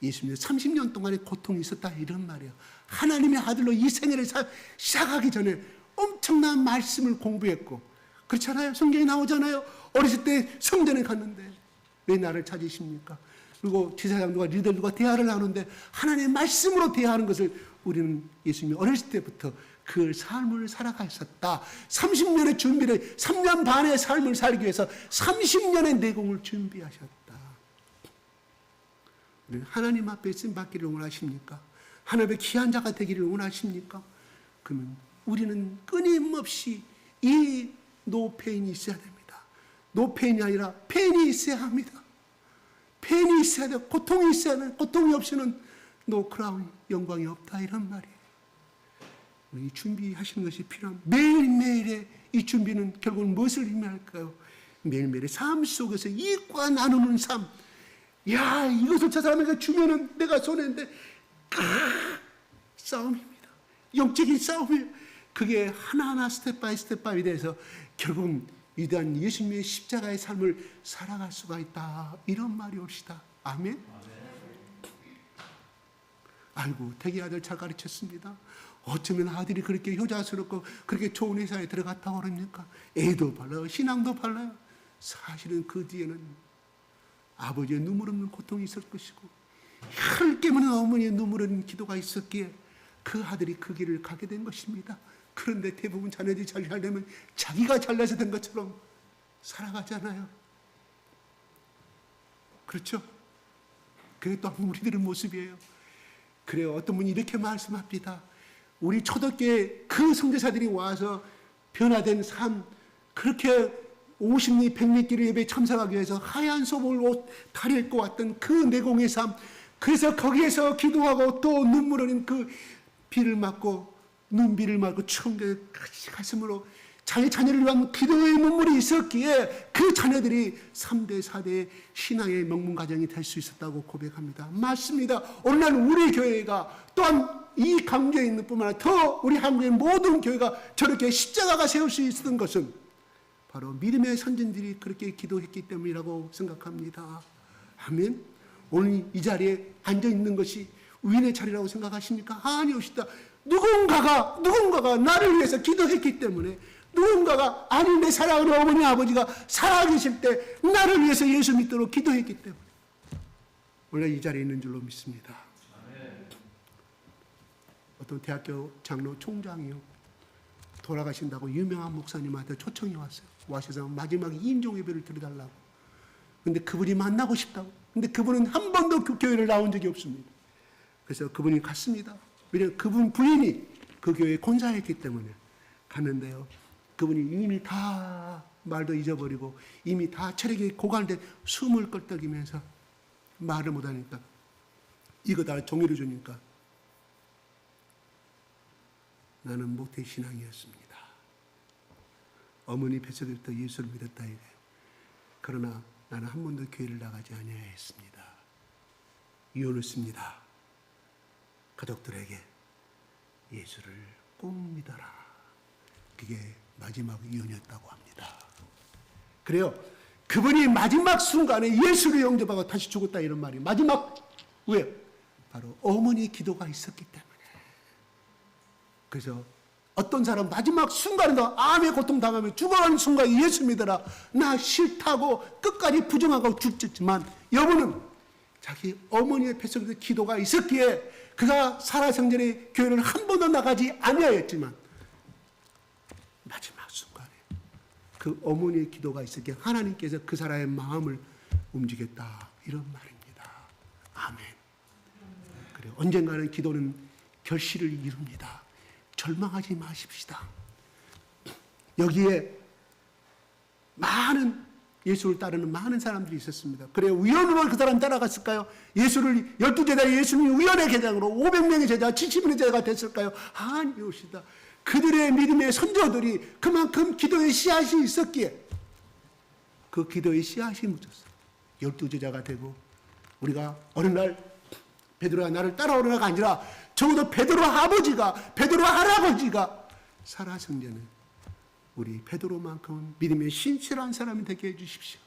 예수님은 30년 동안의 고통이 있었다, 이런 말이에요. 하나님의 아들로 이 생애를 시작하기 전에 엄청난 말씀을 공부했고, 그렇잖아요. 성경에 나오잖아요. 어렸을 때 성전에 갔는데 왜 나를 찾으십니까? 그리고 제사장들과 리더들과 대화를 하는데 하나님의 말씀으로 대화하는 것을 우리는 예수님이 어렸을 때부터 그 삶을 살아가셨다. 30년의 준비를, 3년 반의 삶을 살기 위해서 30년의 내공을 준비하셨다. 하나님 앞에 쓰임받기를 원하십니까? 하나님의 귀한 자가 되기를 원하십니까? 그러면 우리는 끊임없이 이 노페인이 있어야 됩니다. 노페인이 아니라 페인이 있어야 합니다. 페인이 있어야 돼요. 고통이 있어야 돼요. 고통이 없이는 노크라운, 영광이 없다, 이런 말이에요. 우리 준비하시는 것이 필요한, 매일매일의 이 준비는 결국은 무엇을 의미할까요? 매일매일의 삶 속에서 이익과 나누는 삶. 야, 이것을 저 사람에게 주면은 내가 손해인데, 싸움입니다. 영적인 싸움이에요. 그게 하나하나 스텝 바이 스텝 바이 돼서 결국은 위대한 예수님의 십자가의 삶을 살아갈 수가 있다, 이런 말이 옵시다. 아멘? 아이고, 대기 아들 잘 가르쳤습니다. 어쩌면 아들이 그렇게 효자스럽고 그렇게 좋은 회사에 들어갔다고 그럽니까? 애도 발라요, 신앙도 발라요. 사실은 그 뒤에는 아버지의 눈물 없는 고통이 있을 것이고 혈 깨무는 어머니의 눈물 없는 기도가 있었기에 그 아들이 그 길을 가게 된 것입니다. 그런데 대부분 자녀들이 잘 되면 자기가 잘나서 된 것처럼 살아가잖아요. 그렇죠? 그게 또 우리들의 모습이에요. 그래요. 어떤 분이 이렇게 말씀합니다. 우리 초대교회 그 선교사들이 와서 변화된 삶, 그렇게 50리 100리 길을 예배에 참석하기 위해서 하얀 소복을 옷 다리 입고 왔던 그 내공의 삶, 그래서 거기에서 기도하고 또 눈물 흘린 그 비를 맞고 눈비를 맞고 추운 게 가슴으로 자기 자녀를 위한 기도의 눈물이 있었기에 그 자녀들이 3대 4대 신앙의 명문가정이 될 수 있었다고 고백합니다. 맞습니다. 오늘날 우리 교회가 또한 이 강조에 있는 뿐만 아니라 더 우리 한국의 모든 교회가 저렇게 십자가가 세울 수 있었던 것은 바로 믿음의 선진들이 그렇게 기도했기 때문이라고 생각합니다. 아멘. 오늘 이 자리에 앉아있는 것이 위인의 자리라고 생각하십니까? 아니옵시다. 누군가가 나를 위해서 기도했기 때문에, 누군가가, 아니 내 사랑하는 어머니 아버지가 살아계실 때 나를 위해서 예수 믿도록 기도했기 때문에 원래 이 자리에 있는 줄로 믿습니다. 어떤 대학교 장로 총장이요, 돌아가신다고 유명한 목사님한테 초청이 왔어요. 와셔서 마지막 임종 예배를 드려달라고. 근데 그분이 만나고 싶다고. 근데 그분은 한 번도 그 교회를 나온 적이 없습니다. 그래서 그분이 갔습니다. 왜냐하면 그분 부인이 그 교회에 권사했기 때문에 갔는데요. 그분이 이미 다 말도 잊어버리고 이미 다 체력이 고갈돼 숨을 껄떡이면서 말을 못하니까 이거 다 종이로 주니까 나는 모태신앙이었습니다. 어머니 뱃속에부터 예수를 믿었다 이래요. 그러나 나는 한 번도 교회를 나가지 아니하였습니다. 이혼했습니다. 가족들에게 예수를 꼭 믿어라. 그게 마지막 이혼이었다고 합니다. 그래요. 그분이 마지막 순간에 예수를 영접하고 다시 죽었다 이런 말이 마지막. 왜요? 바로 어머니의 기도가 있었기 때문에. 그래서 어떤 사람 마지막 순간에도 암의 고통 당하며 죽어가는 순간에 예수 믿어라. 나 싫다고 끝까지 부정하고 죽었지만 여보는 자기 어머니의 뱃속에서 기도가 있었기에 그가 살아생전에 교회를 한 번도 나가지 아니하였지만 마지막 순간에 그 어머니의 기도가 있었기에 하나님께서 그 사람의 마음을 움직였다 이런 말입니다. 아멘. 그래 언젠가는 기도는 결실을 이룹니다. 절망하지 마십시다. 여기에 많은 예수를 따르는 많은 사람들이 있었습니다. 그래 우연으로 그 사람 따라갔을까요? 예수를 12제자 예수님이 우연의 개장으로 500명의 제자 70명의 제자가 됐을까요? 아니옵니다. 그들의 믿음의 선조들이 그만큼 기도의 씨앗이 있었기에 그 기도의 씨앗이 묻었어요. 12제자가 되고 우리가 어느 날 베드로가 나를 따라오라가 아니라 적어도 베드로 아버지가 베드로 할아버지가 살아생전에 우리 베드로만큼은 믿음의 신실한 사람이 되게 해주십시오.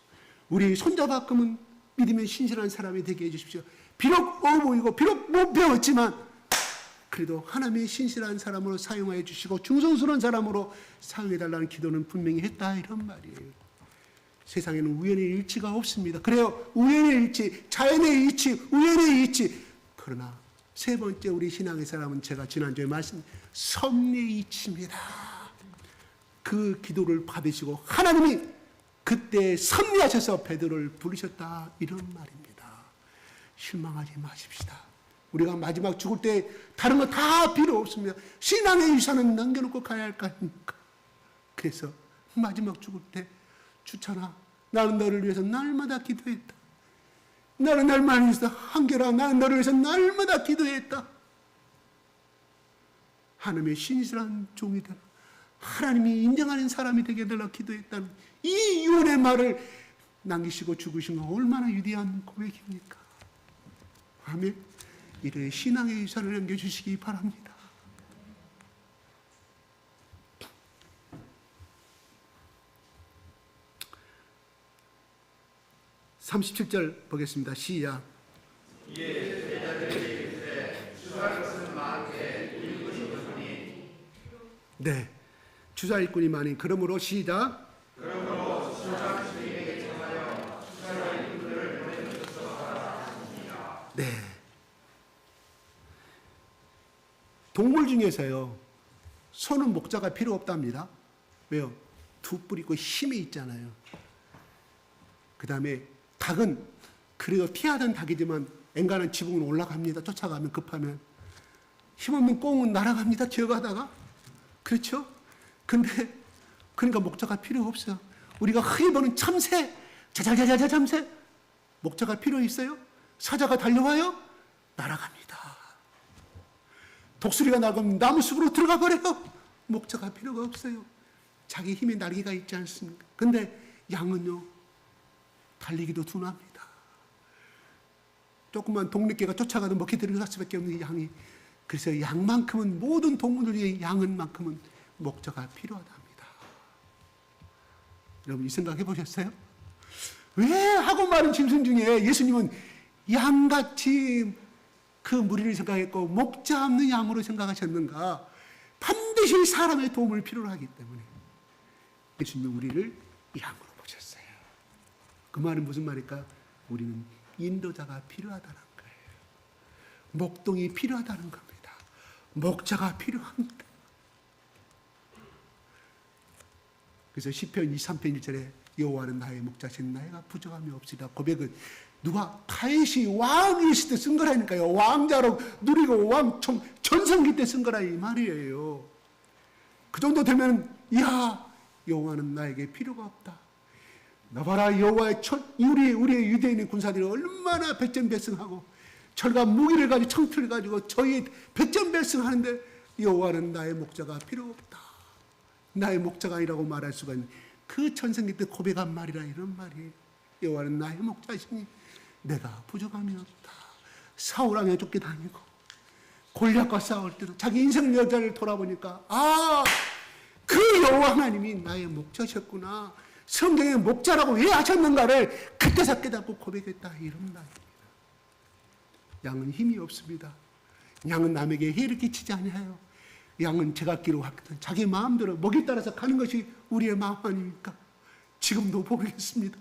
우리 손자만큼은 믿음의 신실한 사람이 되게 해주십시오. 비록 어보이고 비록 못 배웠지만 그래도 하나님의 신실한 사람으로 사용하여 주시고 중성스러운 사람으로 사용해달라는 기도는 분명히 했다 이런 말이에요. 세상에는 우연의 일치가 없습니다. 그래요. 우연의 일치, 자연의 일치, 우연의 일치. 그러나 세 번째 우리 신앙의 사람은 제가 지난주에 말씀 섭리의 일치입니다. 그 기도를 받으시고 하나님이 그때 섭리하셔서 베드로를 부르셨다 이런 말입니다. 실망하지 마십시다. 우리가 마지막 죽을 때 다른 거 다 필요 없습니다. 신앙의 유산은 남겨놓고 가야 할 거 아닙니까? 그래서 마지막 죽을 때 주찬아 나는 너를 위해서 날마다 기도했다. 나는 날마다 위해서 한결아 나는 너를 위해서 날마다 기도했다. 하나님의 신실한 종이 되라. 하나님이 인정하는 사람이 되게 해달라고 기도했다는 이 유언의 말을 남기시고 죽으신 건 얼마나 위대한 고백입니까? 아멘. 이래 신앙의 유산을 남겨주시기 바랍니다. (37절) 보겠습니다. 시작. 네, 주사 일꾼이 많이 그러므로 시작. 그러므로 주사 주님에게 청하여 주사 일꾼을 보내주소서. 네. 동물 중에서요 소는 목자가 필요 없답니다. 왜요? 두 뿔 있고 힘이 있잖아요. 그 다음에 닭은 그래도 피하던 닭이지만 엔간한 지붕은 올라갑니다. 쫓아가면 급하면 힘없는 꽁은 날아갑니다. 기어가다가 그렇죠? 근데 그러니까 목자가 필요 없어요. 우리가 흔히 보는 참새, 자자자자자 참새, 목자가 필요 있어요? 사자가 달려와요? 날아갑니다. 독수리가 나가면 나무 숲으로 들어가 버려요. 목자가 필요가 없어요. 자기 힘의 날개가 있지 않습니까? 근데 양은요 달리기도 둔합니다. 조그만 독립개가 쫓아가도 먹히 들어갈 수밖에 없는 양이. 그래서 양만큼은 모든 동물들 중에 양은만큼은 목자가 필요하답니다. 여러분 이 생각 해보셨어요? 왜 하고 많은 짐승 중에 예수님은 양같이 그 무리를 생각했고 목자 없는 양으로 생각하셨는가? 반드시 사람의 도움을 필요로 하기 때문에 예수님은 우리를 양으로 보셨어요. 그 말은 무슨 말일까? 우리는 인도자가 필요하다는 거예요. 목동이 필요하다는 겁니다. 목자가 필요합니다. 그래서 시편 23편 1절에 여호와는 나의 목자신 나이가 부족함이 없으리라. 고백은 누가 다윗이 왕이 있을 때 쓴 거라니까요. 왕자로 누리고 왕총 전성기 때 쓴 거라 이 말이에요. 그 정도 되면 야 여호와는 나에게 필요가 없다. 나봐라 여호와의 우리의 유대인의 군사들이 얼마나 백전백승하고 철과 무기를 가지고 청투를 가지고 저희 백전백승하는데 여호와는 나의 목자가 필요 없다. 나의 목자가 아니라고 말할 수가 있는 그 전성기 때 고백한 말이라 이런 말이에요. 여호와는 나의 목자시니 내가 부족함이 없다. 사울 왕에 쫓겨다니고 골리앗과 싸울 때도 자기 인생 여자를 돌아보니까 그 여호와 하나님이 나의 목자셨구나. 성경에 목자라고 왜 하셨는가를 그때서 깨닫고 고백했다 이런 말입니다. 양은 힘이 없습니다. 양은 남에게 해를 끼치지 않아요. 양은 제각기로 하거든 자기 마음대로 먹이 따라서 가는 것이 우리의 마음 아닙니까? 지금도 모르겠습니다.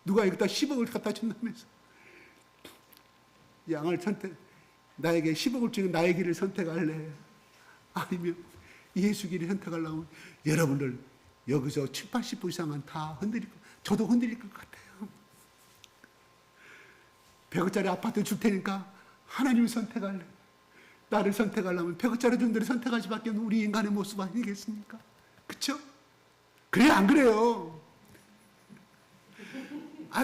누가 여기다 10억을 갖다 준다면서 양을 나에게 10억을 주는 나의 길을 선택할래? 아니면 예수 길을 선택하려면 여러분들 여기서 7, 80% 이상은 다 흔들릴 것, 저도 흔들릴 것 같아요. 100억짜리 아파트 줄 테니까 하나님을 선택할래. 나를 선택하려면 100억짜리 존재를 선택할 수밖에 없는 우리 인간의 모습 아니겠습니까? 그쵸? 그래요, 안 그래요?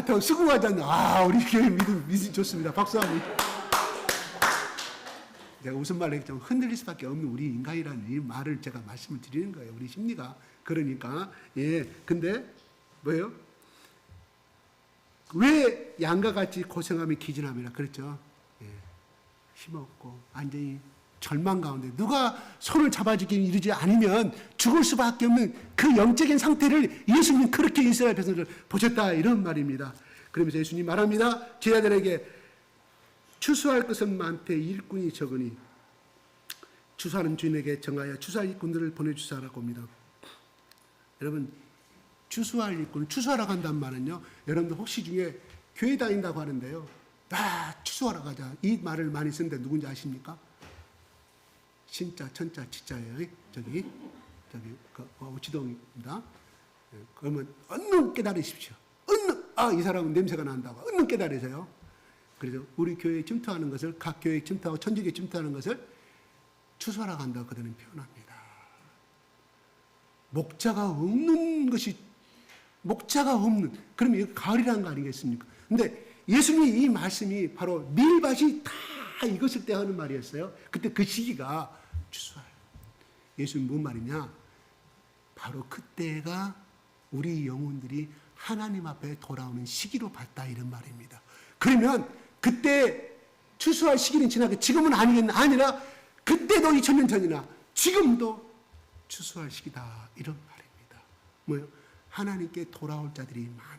더 수긍하잖아. 우리 교회 믿음 좋습니다. 박수 한번. 제가 무슨 말을 좀 흔들릴 수밖에 없는 우리 인간이라는 이 말을 제가 말씀을 드리는 거예요. 우리 심리가. 그러니까, 근데, 뭐예요? 왜 양과 같이 고생하며 기진함이라 그랬죠? 힘없고, 완전히 절망 가운데 누가 손을 잡아주기 이르지 않으면 죽을 수밖에 없는 그 영적인 상태를 예수님 그렇게 이스라엘 백성들 보셨다 이런 말입니다. 그러면서 예수님 말합니다. 제자들에게 추수할 것은 많되 일꾼이 적으니 추수하는 주인에게 정하여 추수할 일꾼들을 보내주사라고 합니다. 여러분 추수할 일꾼, 추수하러 간다는 말은요. 여러분들 혹시 중에 교회 다닌다고 하는데요. 추수하러 가자. 이 말을 많이 쓰는데 누군지 아십니까? 신자, 천자, 지자예요. 저기 지동입니다. 그러면 얼른 깨달으십시오. 얼른 이 사람은 냄새가 난다고 얼른 깨달으세요. 그래서 우리 교회에 침투하는 것을 각 교회에 침투하고 천주교에 침투하는 것을 추수하러 간다고 그들은 표현합니다. 목자가 없는 그러면 이거 가을이라는 거 아니겠습니까? 근데 예수님이 이 말씀이 바로 밀밭이 다 익었을 때 하는 말이었어요. 그때 그 시기가 추수할. 예수님 뭔 말이냐? 바로 그때가 우리 영혼들이 하나님 앞에 돌아오는 시기로 봤다 이런 말입니다. 그러면 그때 추수할 시기는 지나고 지금은 아니라 그때도 2000년 전이나 지금도 추수할 시기다 이런 말입니다. 뭐요? 하나님께 돌아올 자들이 많다.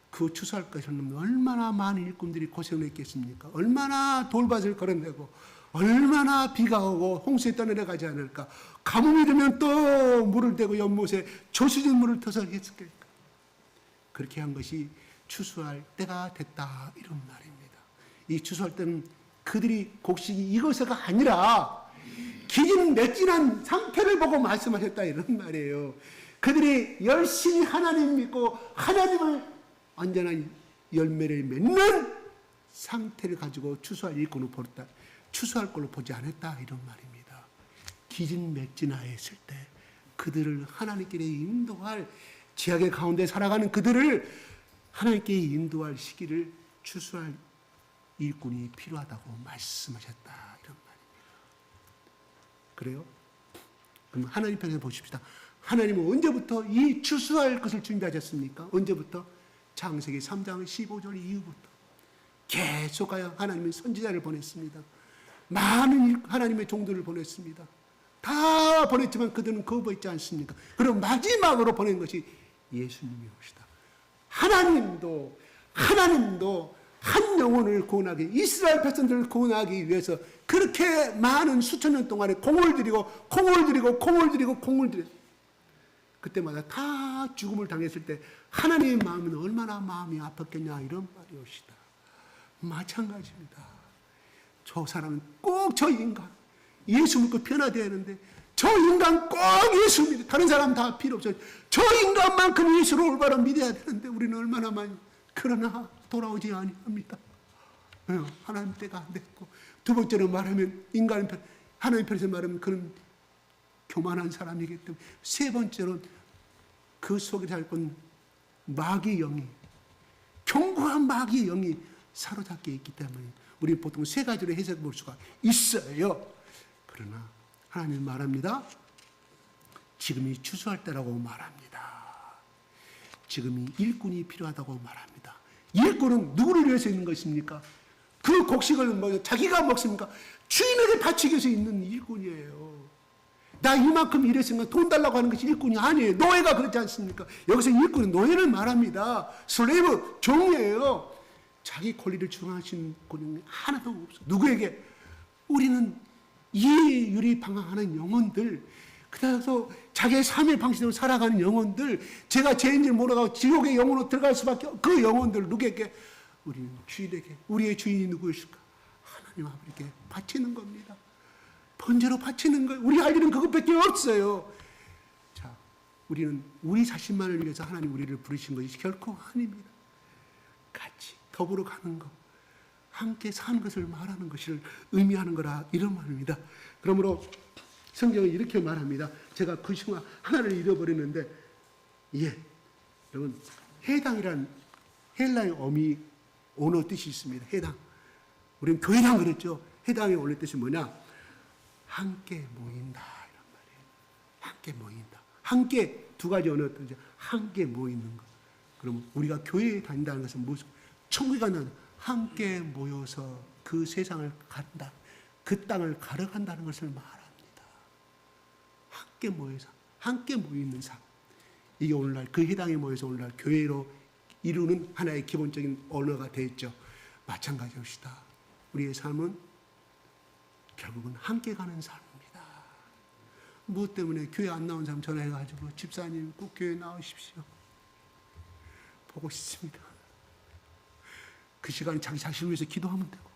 그 추수할 것은 얼마나 많은 일꾼들이 고생을 했겠습니까? 얼마나 돌밭을 걸어내고 얼마나 비가 오고 홍수에 떠내려가지 않을까? 가뭄이 되면 또 물을 대고 연못에 조수진 물을 터서 했을까? 그렇게 한 것이 추수할 때가 됐다 이런 말입니다. 이 추수할 때는 그들이 곡식이 익어서가 아니라 기진 맺진한 상태를 보고 말씀하셨다 이런 말이에요. 그들이 열심히 하나님 믿고 하나님을 완전한 열매를 맺는 상태를 가지고 추수할 일꾼을 보았다. 추수할 걸로 보지 않았다 이런 말입니다. 기진맥진하였을 때 그들을 하나님께 인도할 지하의 가운데 살아가는 그들을 하나님께 인도할 시기를 추수할 일꾼이 필요하다고 말씀하셨다 이런 말입니다. 그래요? 그럼 하나님 편에서 보십시다. 하나님은 언제부터 이 추수할 것을 준비하셨습니까? 언제부터? 창세기 3장 15절 이후부터 계속하여 하나님은 선지자를 보냈습니다. 많은 하나님의 종들을 보냈습니다. 다 보냈지만 그들은 거부했지 않습니까? 그리고 마지막으로 보낸 것이 예수님이 오시다. 하나님도 한 영혼을 구원하기, 이스라엘 백성들을 구원하기 위해서 그렇게 많은 수천 년 동안에 공을 들이고 그때마다 다 죽음을 당했을 때 하나님의 마음은 얼마나 마음이 아팠겠냐 이런 말이 옵시다. 마찬가지입니다. 저 사람은 꼭 저 인간 예수 믿고 변화되어야 하는데 저 인간 꼭 예수 믿어. 다른 사람 다 필요 없어요. 저 인간만큼 예수를 올바로 믿어야 되는데 우리는 얼마나 많이 그러나 돌아오지 아니합니다. 하나님 때가 안 됐고 두 번째로 말하면 인간 편 하나님 편에서 말하면 그런 교만한 사람이기 때문에 세 번째로는 그 속에 살던 마귀의 영이 견고한 마귀의 영이 사로잡혀 있기 때문에 우리는 보통 세 가지로 해석해 볼 수가 있어요. 그러나 하나님은 말합니다. 지금이 추수할 때라고 말합니다. 지금이 일꾼이 필요하다고 말합니다. 일꾼은 누구를 위해서 있는 것입니까? 그 곡식을 자기가 먹습니까? 주인에게 바치기 위해서 있는 일꾼이에요. 나 이만큼 일했으니까 돈 달라고 하는 것이 일꾼이 아니에요. 노예가 그렇지 않습니까? 여기서 일꾼은 노예를 말합니다. 슬레이브, 종이에요. 자기 권리를 주장하시는 권력이 하나도 없어. 누구에게? 우리는 이율이 방황하는 영혼들, 그래서 자기의 삶의 방식으로 살아가는 영혼들, 제가 죄인줄 모르고 지옥의 영혼으로 들어갈 수밖에 없는 그 영혼들 누구에게? 우리는 주인에게. 우리의 주인이 누구였을까? 하나님 아버지께 바치는 겁니다. 번제로 바치는 거예요. 우리 할 일은 그것밖에 없어요. 자, 우리는 우리 자신만을 위해서 하나님 우리를 부르신 것이 결코 아닙니다. 같이 더불어 가는 거. 함께 사는 것을 말하는 것을 의미하는 거라 이런 말입니다. 그러므로 성경은 이렇게 말합니다. 제가 그 신화 하나를 잃어버렸는데, 예, 여러분 해당이란 헬라의 어미 언어 뜻이 있습니다. 해당. 우리는 교회당 그랬죠. 해당의 원래 뜻이 뭐냐? 함께 모인다 이런 말이에요. 함께 모인다. 함께 두 가지 언어 뜻이죠. 함께 모이는 것. 그럼 우리가 교회에 다닌다는 것은 무슨? 천국에 가는 함께 모여서 그 세상을 간다. 그 땅을 가려간다는 것을 말합니다. 함께 모여서 함께 모이는 삶. 이게 오늘날 그 해당에 모여서 오늘날 교회로 이루는 하나의 기본적인 언어가 되었죠. 마찬가지입니다. 우리의 삶은 결국은 함께 가는 삶입니다. 무엇 때문에 교회 안 나온 사람 전화해가지고 집사님 꼭 교회 나오십시오. 보고 싶습니다. 그 시간에 자기 자신을 위해서 기도하면 되고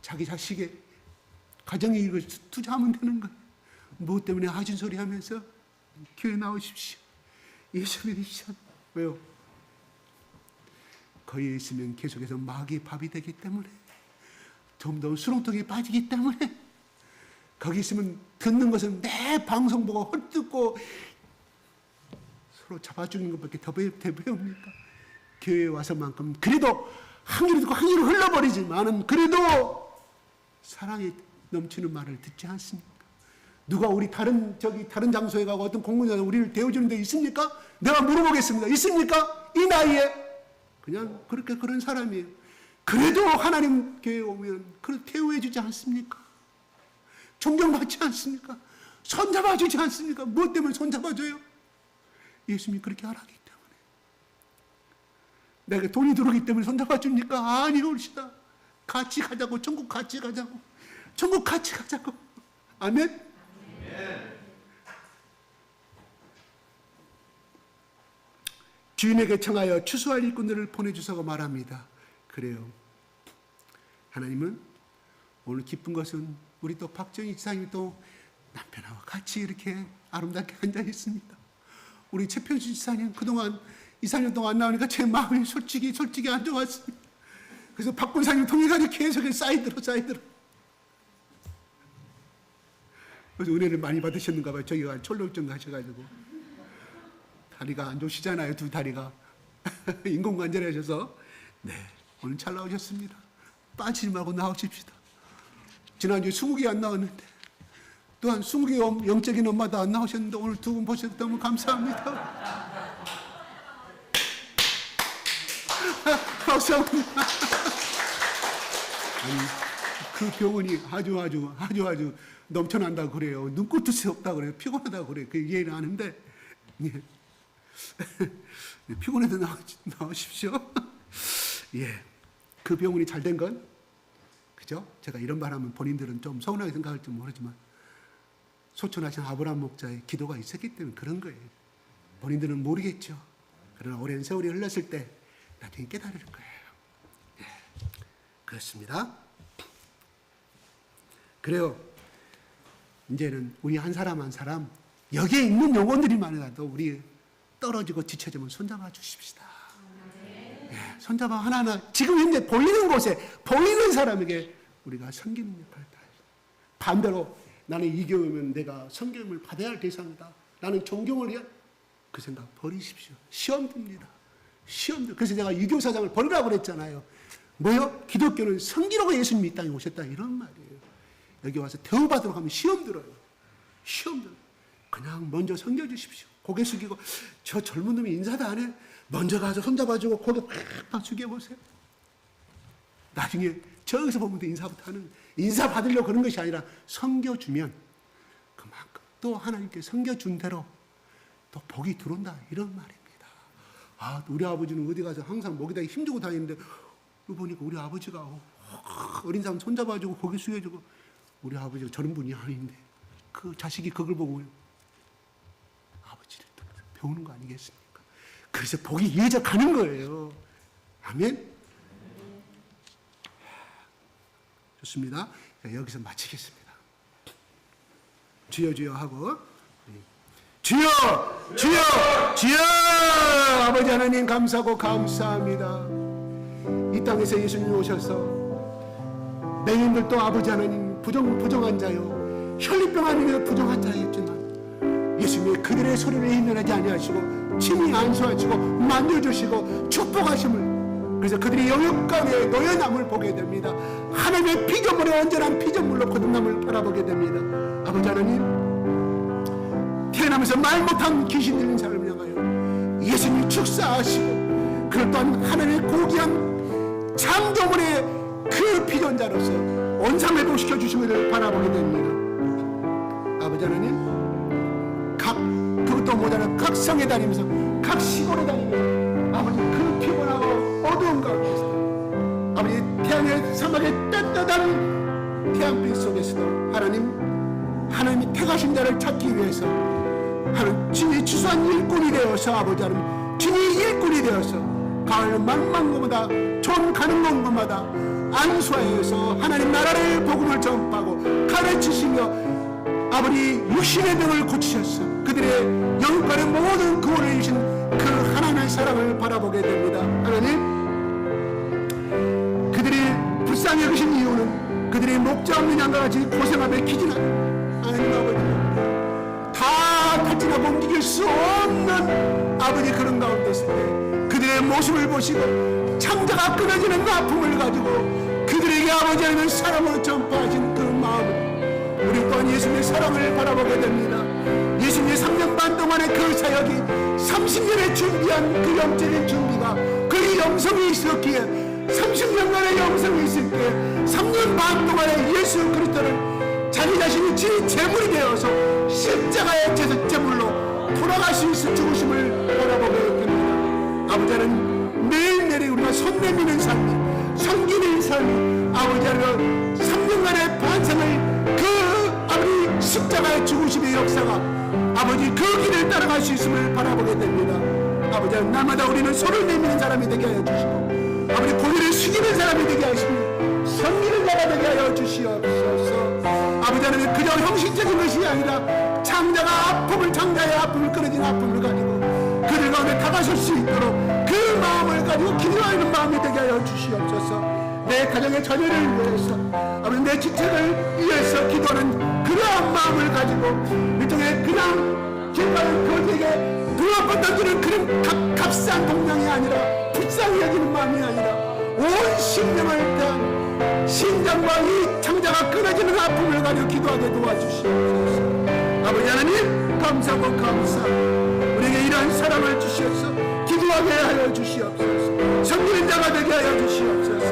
자기 자식의 가정에 이걸 투자하면 되는 거예요. 무엇 때문에 하진 소리 하면서 교회 나오십시오. 예수 믿으시죠. 왜요? 거기에 있으면 계속해서 마귀의 밥이 되기 때문에, 좀 더 수렁통에 빠지기 때문에, 거기 있으면 듣는 것은 매 방송 보고 헐뜯고 서로 잡아주는 것밖에 더 배웁니까? 교회에 와서만큼 그래도 한 귀로 듣고 한 귀로 흘러버리지만은 그래도 사랑이 넘치는 말을 듣지 않습니까? 누가 우리 다른 장소에 가고 어떤 공공장소에 우리를 대해주는 데 있습니까? 내가 물어보겠습니다. 있습니까? 이 나이에 그냥 그런 사람이에요. 그래도 하나님 교회에 오면 대우해 주지 않습니까? 존경받지 않습니까? 손잡아 주지 않습니까? 무엇 때문에 손잡아 줘요? 예수님이 그렇게 하라기 때문에. 내가 돈이 들어오기 때문에 손잡아 줍니까? 아니옵시다. 같이 가자고. 천국 같이 가자고. 천국 같이 가자고. 아멘. 주인에게 청하여 추수할 일꾼들을 보내주사고 말합니다. 그래요. 하나님은 오늘 기쁜 것은 우리 또 박정희 지사님이 또 남편하고 같이 이렇게 아름답게 앉아 있습니다. 우리 최평수 지사님 그동안 2, 3년 동안 안 나오니까 제 마음이 솔직히 안 좋았습니다. 그래서 박 군사님 통해가지고 계속 사이드로. 그래서 은혜를 많이 받으셨는가 봐요. 저기가 철로증 가셔가지고. 다리가 안 좋으시잖아요. 두 다리가. 인공관절 하셔서. 네, 오늘 잘 나오셨습니다. 빠지지 말고 나오십시다. 지난주에 20개 안 나왔는데 또한 20개 영적인 엄마도 안 나오셨는데 오늘 두 분 보셔서 너무 감사합니다. 감사합니다. 아니, 그 병원이 아주 넘쳐난다고 그래요. 눈꽃도 새 없다고 그래요. 피곤하다고 그래요. 그 이해를 하는데, 예. 피곤해도 나오십시오. 예. 그 병원이 잘 된 건, 그죠? 제가 이런 말 하면 본인들은 좀 서운하게 생각할지 모르지만, 소천하신 아브라함 목자의 기도가 있었기 때문에 그런 거예요. 본인들은 모르겠죠. 그러나 오랜 세월이 흘렀을 때, 나중에 깨달을 거예요. 예. 그렇습니다. 그래요. 이제는 우리 한 사람 한 사람, 여기에 있는 영혼들이만이라도 우리 떨어지고 지쳐지면 손잡아 주십시다. 예, 손잡아 하나하나 지금 현재 보이는 곳에 보이는 사람에게 우리가 섬기는 역할을 다해요. 반대로 나는 이 교회면 내가 섬김을 받아야 할 대상이다. 나는 존경을 해야 그 생각 버리십시오. 시험 듭니다. 시험들. 그래서 제가 유교사장을 버리라고 그랬잖아요. 뭐요? 기독교는 섬기라고 예수님이 이 땅에 오셨다 이런 말이에요. 여기 와서 대우받으러 가면 시험 들어요. 시험 들어요. 그냥 먼저 섬겨주십시오. 고개 숙이고 저 젊은 놈이 인사도 안 해. 먼저 가서 손잡아주고 고개 팍팍 숙여보세요. 나중에 저기서 보면 인사부터 하는 인사 받으려고 그런 것이 아니라 섬겨주면 그만큼 또 하나님께 섬겨준 대로 또 복이 들어온다 이런 말입니다. 아, 우리 아버지는 어디 가서 항상 목에다 힘주고 다니는데 보니까 우리 아버지가 어린 사람 손잡아주고 고개 숙여주고 우리 아버지가 저런 분이 아닌데 그 자식이 그걸 보고 아버지를 배우는 거 아니겠습니까? 그래서 복이 이어져 가는 거예요. 아멘? 좋습니다. 여기서 마치겠습니다. 주여 주여 하고 주여 주여 주여 아버지 하나님 감사하고 감사합니다. 이 땅에서 예수님이 오셔서 맹인들도 아버지 하나님 부정한 자요 혈리병 아니면 부정한 자였지만 예수님이 그들의 소리를 인내하지 아니하시고 친히 안수하시고 만져주시고 축복하심을, 그래서 그들이 영역 가운데 노연함을 보게 됩니다. 하나님의 피조물에 온전한 피조물로 거듭남을 바라보게 됩니다. 아버지 하나님, 태어나면서 말 못한 귀신 들린 사람을 향하여 예수님이 축사하시고 그를 또한 하나님의 고귀한 창조물의 그 피존자로서 온상 회복시켜 주심을 바라보게 됩니다. 아버지 하나님, 그것도 모자라 각 성에 다니면서 각 시골에 다니면서 아버지 그 피곤하고 어두운 가운데서 아버지 태양의 사막의 따뜻한 태양빛 속에서도 하나님이 택하신 자를 찾기 위해서 하나님 진이 추수한 일꾼이 되어서 아버지 하나님 진이 일꾼이 되어서 가을 망망 곳마다 전 가는 곳마다 안수하여서 하나님 나라를 복음을 전파하고 가르치시며 아버지 육신의 병을 고치셨어 그들의 영육간의 모든 구원을 이루신 그 하나님의 사랑을 바라보게 됩니다. 하나님, 그들이 불쌍히 여기신 이유는 그들이 목자 없는 양과 같이 고생하며 기진하는 하나님 아버지 다 탈진하고 움직일 수 없는 아버지 그런 가운데 있을 때 그들의 모습을 보시고 창자가 끊어지는 아픔을 가지고 그들에게 아버지 하나님의 사랑을 전파하신 그 마음을 우리 또한 예수님의 사랑을 바라보게 됩니다. 예수님의 3년 반 동안의 그 사역이 30년에 준비한 그 영적인 준비가 그 영성이 있었기에 30년간의 영성이 있을 때 3년 반 동안의 예수 그리스도를 자기 자신이 제물이 되어서 십자가의 제물로 돌아갈 수 있을 죽으심을 바라보게 됩니다. 아버지 하나님, 매일매일 우리가 손 내미는 삶이 섬기는 삶이 아버지 하나님 3년간의 반성을 아버지 십자가의 죽으심의 역사가 아버지 그 길을 따라갈 수 있음을 바라보게 됩니다. 아버지 날마다 우리는 손을 내미는 사람이 되게 하여 주시고 아버지 고개를 숙이는 사람이 되게 하시고 섬기는 자가 되게 하여 주시옵소서. 아버지 하나님 그저 형식적인 것이 아니라 창자의 아픔을 끊어진 아픔을 가지고 그들 가운데 다가설 수 있도록 그 마음을 가지고 기도하는 마음이 되게 하여 주시옵소서. 내 가정의 자녀를 위해서 아버지 내 직책을 위해서 기도하는 그러한 마음을 가지고 일종의 그냥 길가를 그에게 두어번 던지는 그런 값싼 동량이 아니라 불쌍히 여기는 마음이 아니라 온 심령을 대한 심장과 이 창자가 끊어지는 아픔을 가지고 기도하게 도와주시옵소서. 아버지 하나님 감사하고 감사하고 우리에게 이러한 사랑을 주시옵소서. 기도하게 하여 주시옵소서. 섬기는 자가 되게 하여 주시옵소서.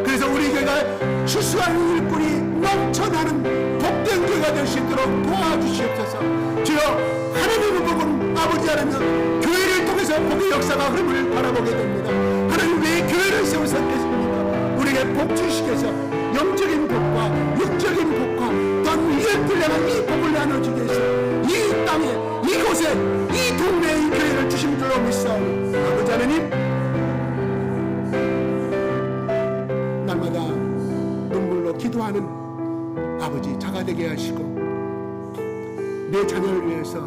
그래서 우리 교회가 추수한 일꾼이 넘쳐나는 복된 교회가 될 수 있도록 도와주시옵소서. 주여 하나님의 복은 아버지 하나님 교회를 통해서 복의 역사가 흐름을 바라보게 됩니다. 하나님 왜 교회를 세우셨겠습니까? 우리에게 복 주시겠어 영적인 복과 육적인 복과 또한 이웃을 향한 이 복을 나눠주기 위해서 이 땅에 이곳에 이 동네에 이 교회를 주신 줄로 믿사오니 아버지 하나님 날마다 눈물로 기도하는 아버지 자가 되게 하시고 내 자녀를 위해서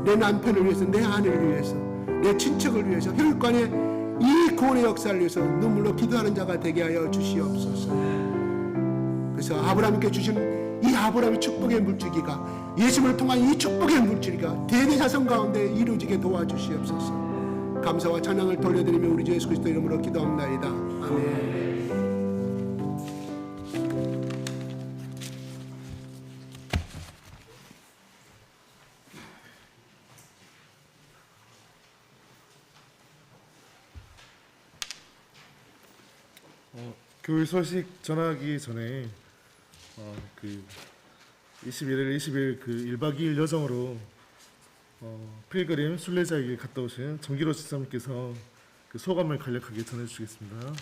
내 남편을 위해서 내 아내를 위해서 내 친척을 위해서 혈육간의 이 구원의 역사를 위해서 눈물로 기도하는 자가 되게 하여 주시옵소서. 그래서 아브라함께 주신 이 아브라함의 축복의 물줄기가 예수님을 통한 이 축복의 물줄기가 대대자손 가운데 이루어지게 도와주시옵소서. 감사와 찬양을 돌려드리며 우리 주 예수 그리스도 이름으로 기도합나이다. 아멘. 교회 소식 전하기 전에 21일, 20일 그 1박 2일 여정으로 필그림 순례자에게 갔다 오신 정기로 지사님께서 그 소감을 간략하게 전해주시겠습니다.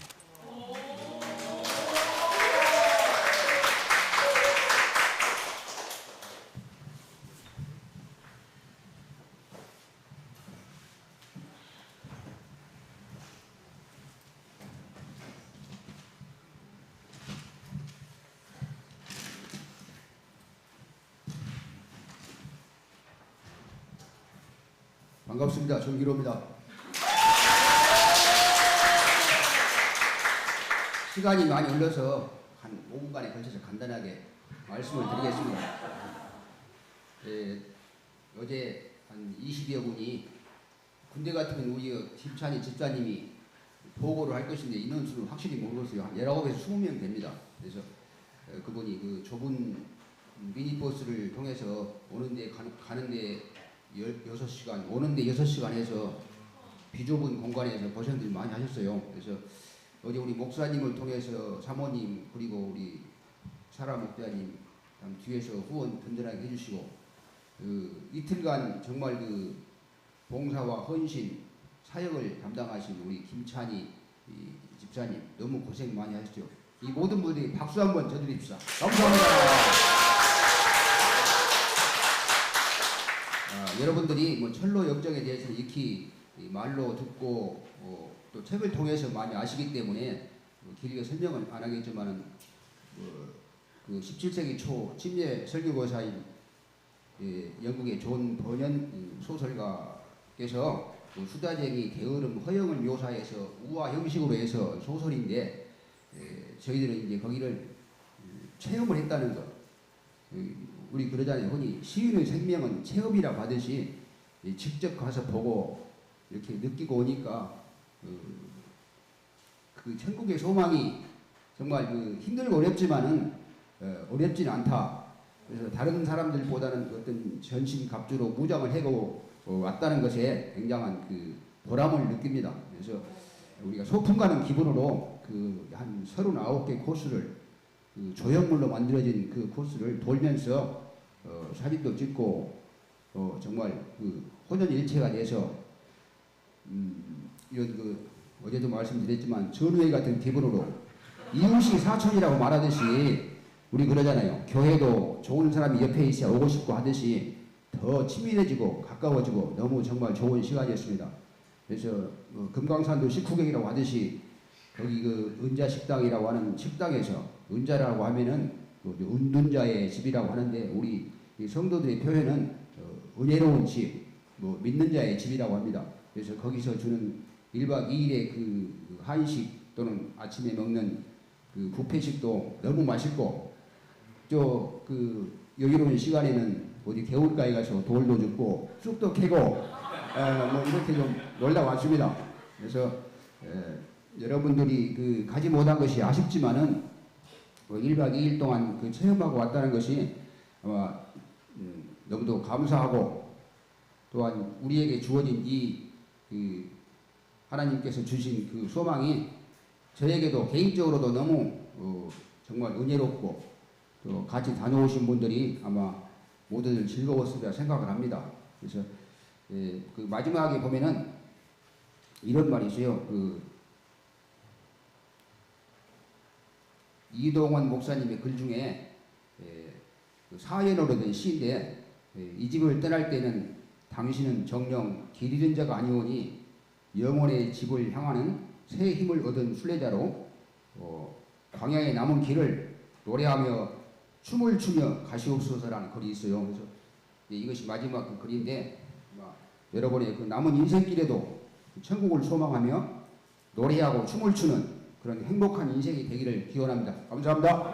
반갑습니다. 정기로입니다. 시간이 많이 흘러서 한 5분간에 걸쳐서 간단하게 말씀을 드리겠습니다. 어제 한 20여 분이 군대 같으면 우리 김찬희 집사님이 보고를 할 것인데 인원수는 확실히 모르겠어요. 한 19에서 20명 됩니다. 그래서 그분이 그 좁은 미니버스를 통해서 오는데 가는데 6시간, 오는데 6시간 해서 비좁은 공간에서 고생들 많이 하셨어요. 그래서 어제 우리 목사님을 통해서 사모님 그리고 우리 사라 목사님 뒤에서 후원 든든하게 해주시고 이틀간 정말 그 봉사와 헌신 사역을 담당하신 우리 김찬희 집사님 너무 고생 많이 하셨죠. 이 모든 분들이 박수 한번 쳐드립시다. 감사합니다. 여러분들이 뭐 철로 역정에 대해서는 익히 말로 듣고 또 책을 통해서 많이 아시기 때문에 길게 설명은 안 하겠지만은 그 17세기 초 침례 설교고사인 영국의 존 버년 소설가께서 수다쟁이 게으름 허영을 묘사해서 우화 형식으로 해서 소설인데 저희들은 이제 거기를 체험을 했다는 것. 우리 그러잖아요. 흔히 시인의 생명은 체험이라고 하듯이 직접 가서 보고 이렇게 느끼고 오니까 그 천국의 소망이 정말 그 힘들고 어렵지만은 어렵지는 않다. 그래서 다른 사람들보다는 어떤 전신갑주로 무장을 해고 왔다는 것에 굉장한 그 보람을 느낍니다. 그래서 우리가 소풍 가는 기분으로 그 한 39개 코스를 그 조형물로 만들어진 그 코스를 돌면서 사진도 찍고 정말 그 혼연일체가 돼서 이런 그 어제도 말씀드렸지만 전우회 같은 기분으로 이웃이 사촌이라고 말하듯이 우리 그러잖아요. 교회도 좋은 사람이 옆에 있어야 오고 싶고 하듯이 더 친밀해지고 가까워지고 너무 정말 좋은 시간이었습니다. 그래서 금강산도 식후경이라고 하듯이 거기 그 은자식당이라고 하는 식당에서 은자라고 하면은 은둔자의 집이라고 하는데 우리 성도들의 표현은 은혜로운 집, 뭐 믿는 자의 집이라고 합니다. 그래서 거기서 주는 1박 2일의 그 한식 또는 아침에 먹는 그 뷔페식도 너무 맛있고 또 그 여유로운 시간에는 어디 개울가에 가서 돌도 줍고 쑥도 캐고 뭐 이렇게 좀 놀다 왔습니다. 그래서 여러분들이 그 가지 못한 것이 아쉽지만은 1박 2일 동안 그 체험하고 왔다는 것이 아마 너무도 감사하고 또한 우리에게 주어진 그 하나님께서 주신 그 소망이 저에게도 개인적으로도 너무 정말 은혜롭고 또 같이 다녀오신 분들이 아마 모두들 즐거웠으리라 생각을 합니다. 그래서 그 마지막에 보면은 이런 말이 있어요. 그 이동원 목사님의 글 중에 그 사연으로 된 시인데 이 집을 떠날 때는 당신은 정령 길 잃은 자가 아니오니 영혼의 집을 향하는 새 힘을 얻은 순례자로 광야에 남은 길을 노래하며 춤을 추며 가시옵소서라는 글이 있어요. 그래서 이것이 마지막 그 글인데 여러분의 그 남은 인생길에도 천국을 소망하며 노래하고 춤을 추는 그런 행복한 인생이 되기를 기원합니다. 감사합니다.